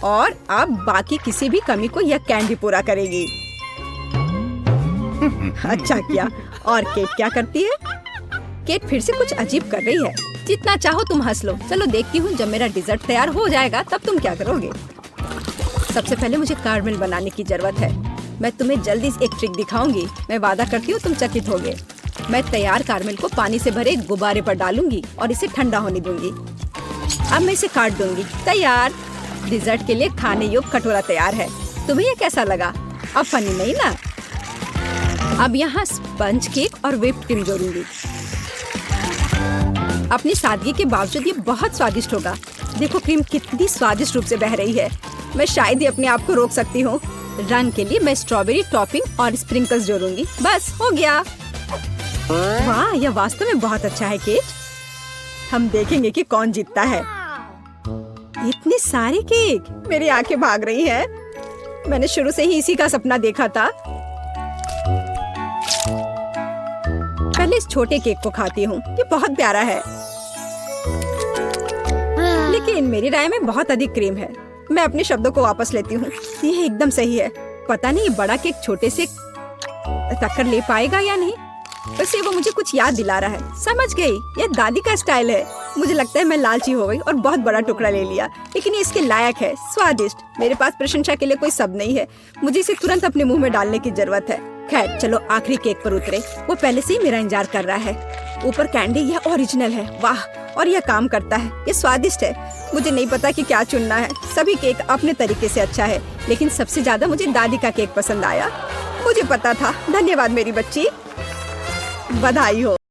और अब बाकी किसी भी कमी को यह कैंडी पूरा करेगी। अच्छा किया। और केक क्या करती है? केक फिर से कुछ अजीब कर रही है। जितना चाहो तुम हंस लो। चलो देखती हूँ, जब मेरा डिजर्ट तैयार हो जाएगा तब तुम क्या करोगे। सबसे पहले मुझे कारमेल बनाने की जरूरत है। मैं तुम्हें जल्दी एक ट्रिक दिखाऊंगी। मैं वादा करती हूँ तुम चकित होगे। मैं तैयार कारमेल को पानी से भरे गुब्बारे पर डालूंगी और इसे ठंडा होने दूंगी। अब मैं इसे काट दूंगी। तैयार। डिजर्ट के लिए खाने योग्य कटोरा तैयार है। तुम्हें ये कैसा लगा? अब फनी नहीं ना? अब यहाँ स्पंज केक और व्हिप्ड क्रीम जोड़ूंगी। अपनी सादगी के बावजूद ये बहुत स्वादिष्ट होगा। देखो क्रीम कितनी स्वादिष्ट रूप से बह रही है। मैं शायद ही अपने आप को रोक सकती हूँ। रंग के लिए मैं स्ट्रॉबेरी टॉपिंग और स्प्रिंकल्स जोड़ूंगी। बस हो गया। वाह, यह वास्तव में बहुत अच्छा है केक। हम देखेंगे कि कौन जीतता है। इतने सारे केक, मेरी आंखें भाग रही हैं। मैंने शुरू से ही इसी का सपना देखा था। पहले इस छोटे केक को खाती हूँ। ये बहुत प्यारा है, लेकिन मेरी राय में बहुत अधिक क्रीम है। मैं अपने शब्दों को वापस लेती हूँ। ये एकदम सही है। पता नहीं ये बड़ा केक छोटे से टक्कर ले पाएगा या नहीं। वैसे वो मुझे कुछ याद दिला रहा है। समझ गई, ये दादी का स्टाइल है। मुझे लगता है मैं लालची हो गई और बहुत बड़ा टुकड़ा ले लिया, लेकिन ये इसके लायक है। स्वादिष्ट। मेरे पास प्रशंसा के लिए कोई शब्द नहीं है। मुझे इसे तुरंत अपने मुंह में डालने की जरूरत है। खैर चलो आखिरी केक पर उतरे। वो पहले से ही मेरा इंतजार कर रहा है। ऊपर कैंडी, यह ओरिजिनल है। वाह, और यह काम करता है। ये स्वादिष्ट है। मुझे नहीं पता कि क्या चुनना है। सभी केक अपने तरीके से अच्छा है, लेकिन सबसे ज्यादा मुझे दादी का केक पसंद आया। मुझे पता था। धन्यवाद मेरी बच्ची। बधाई हो।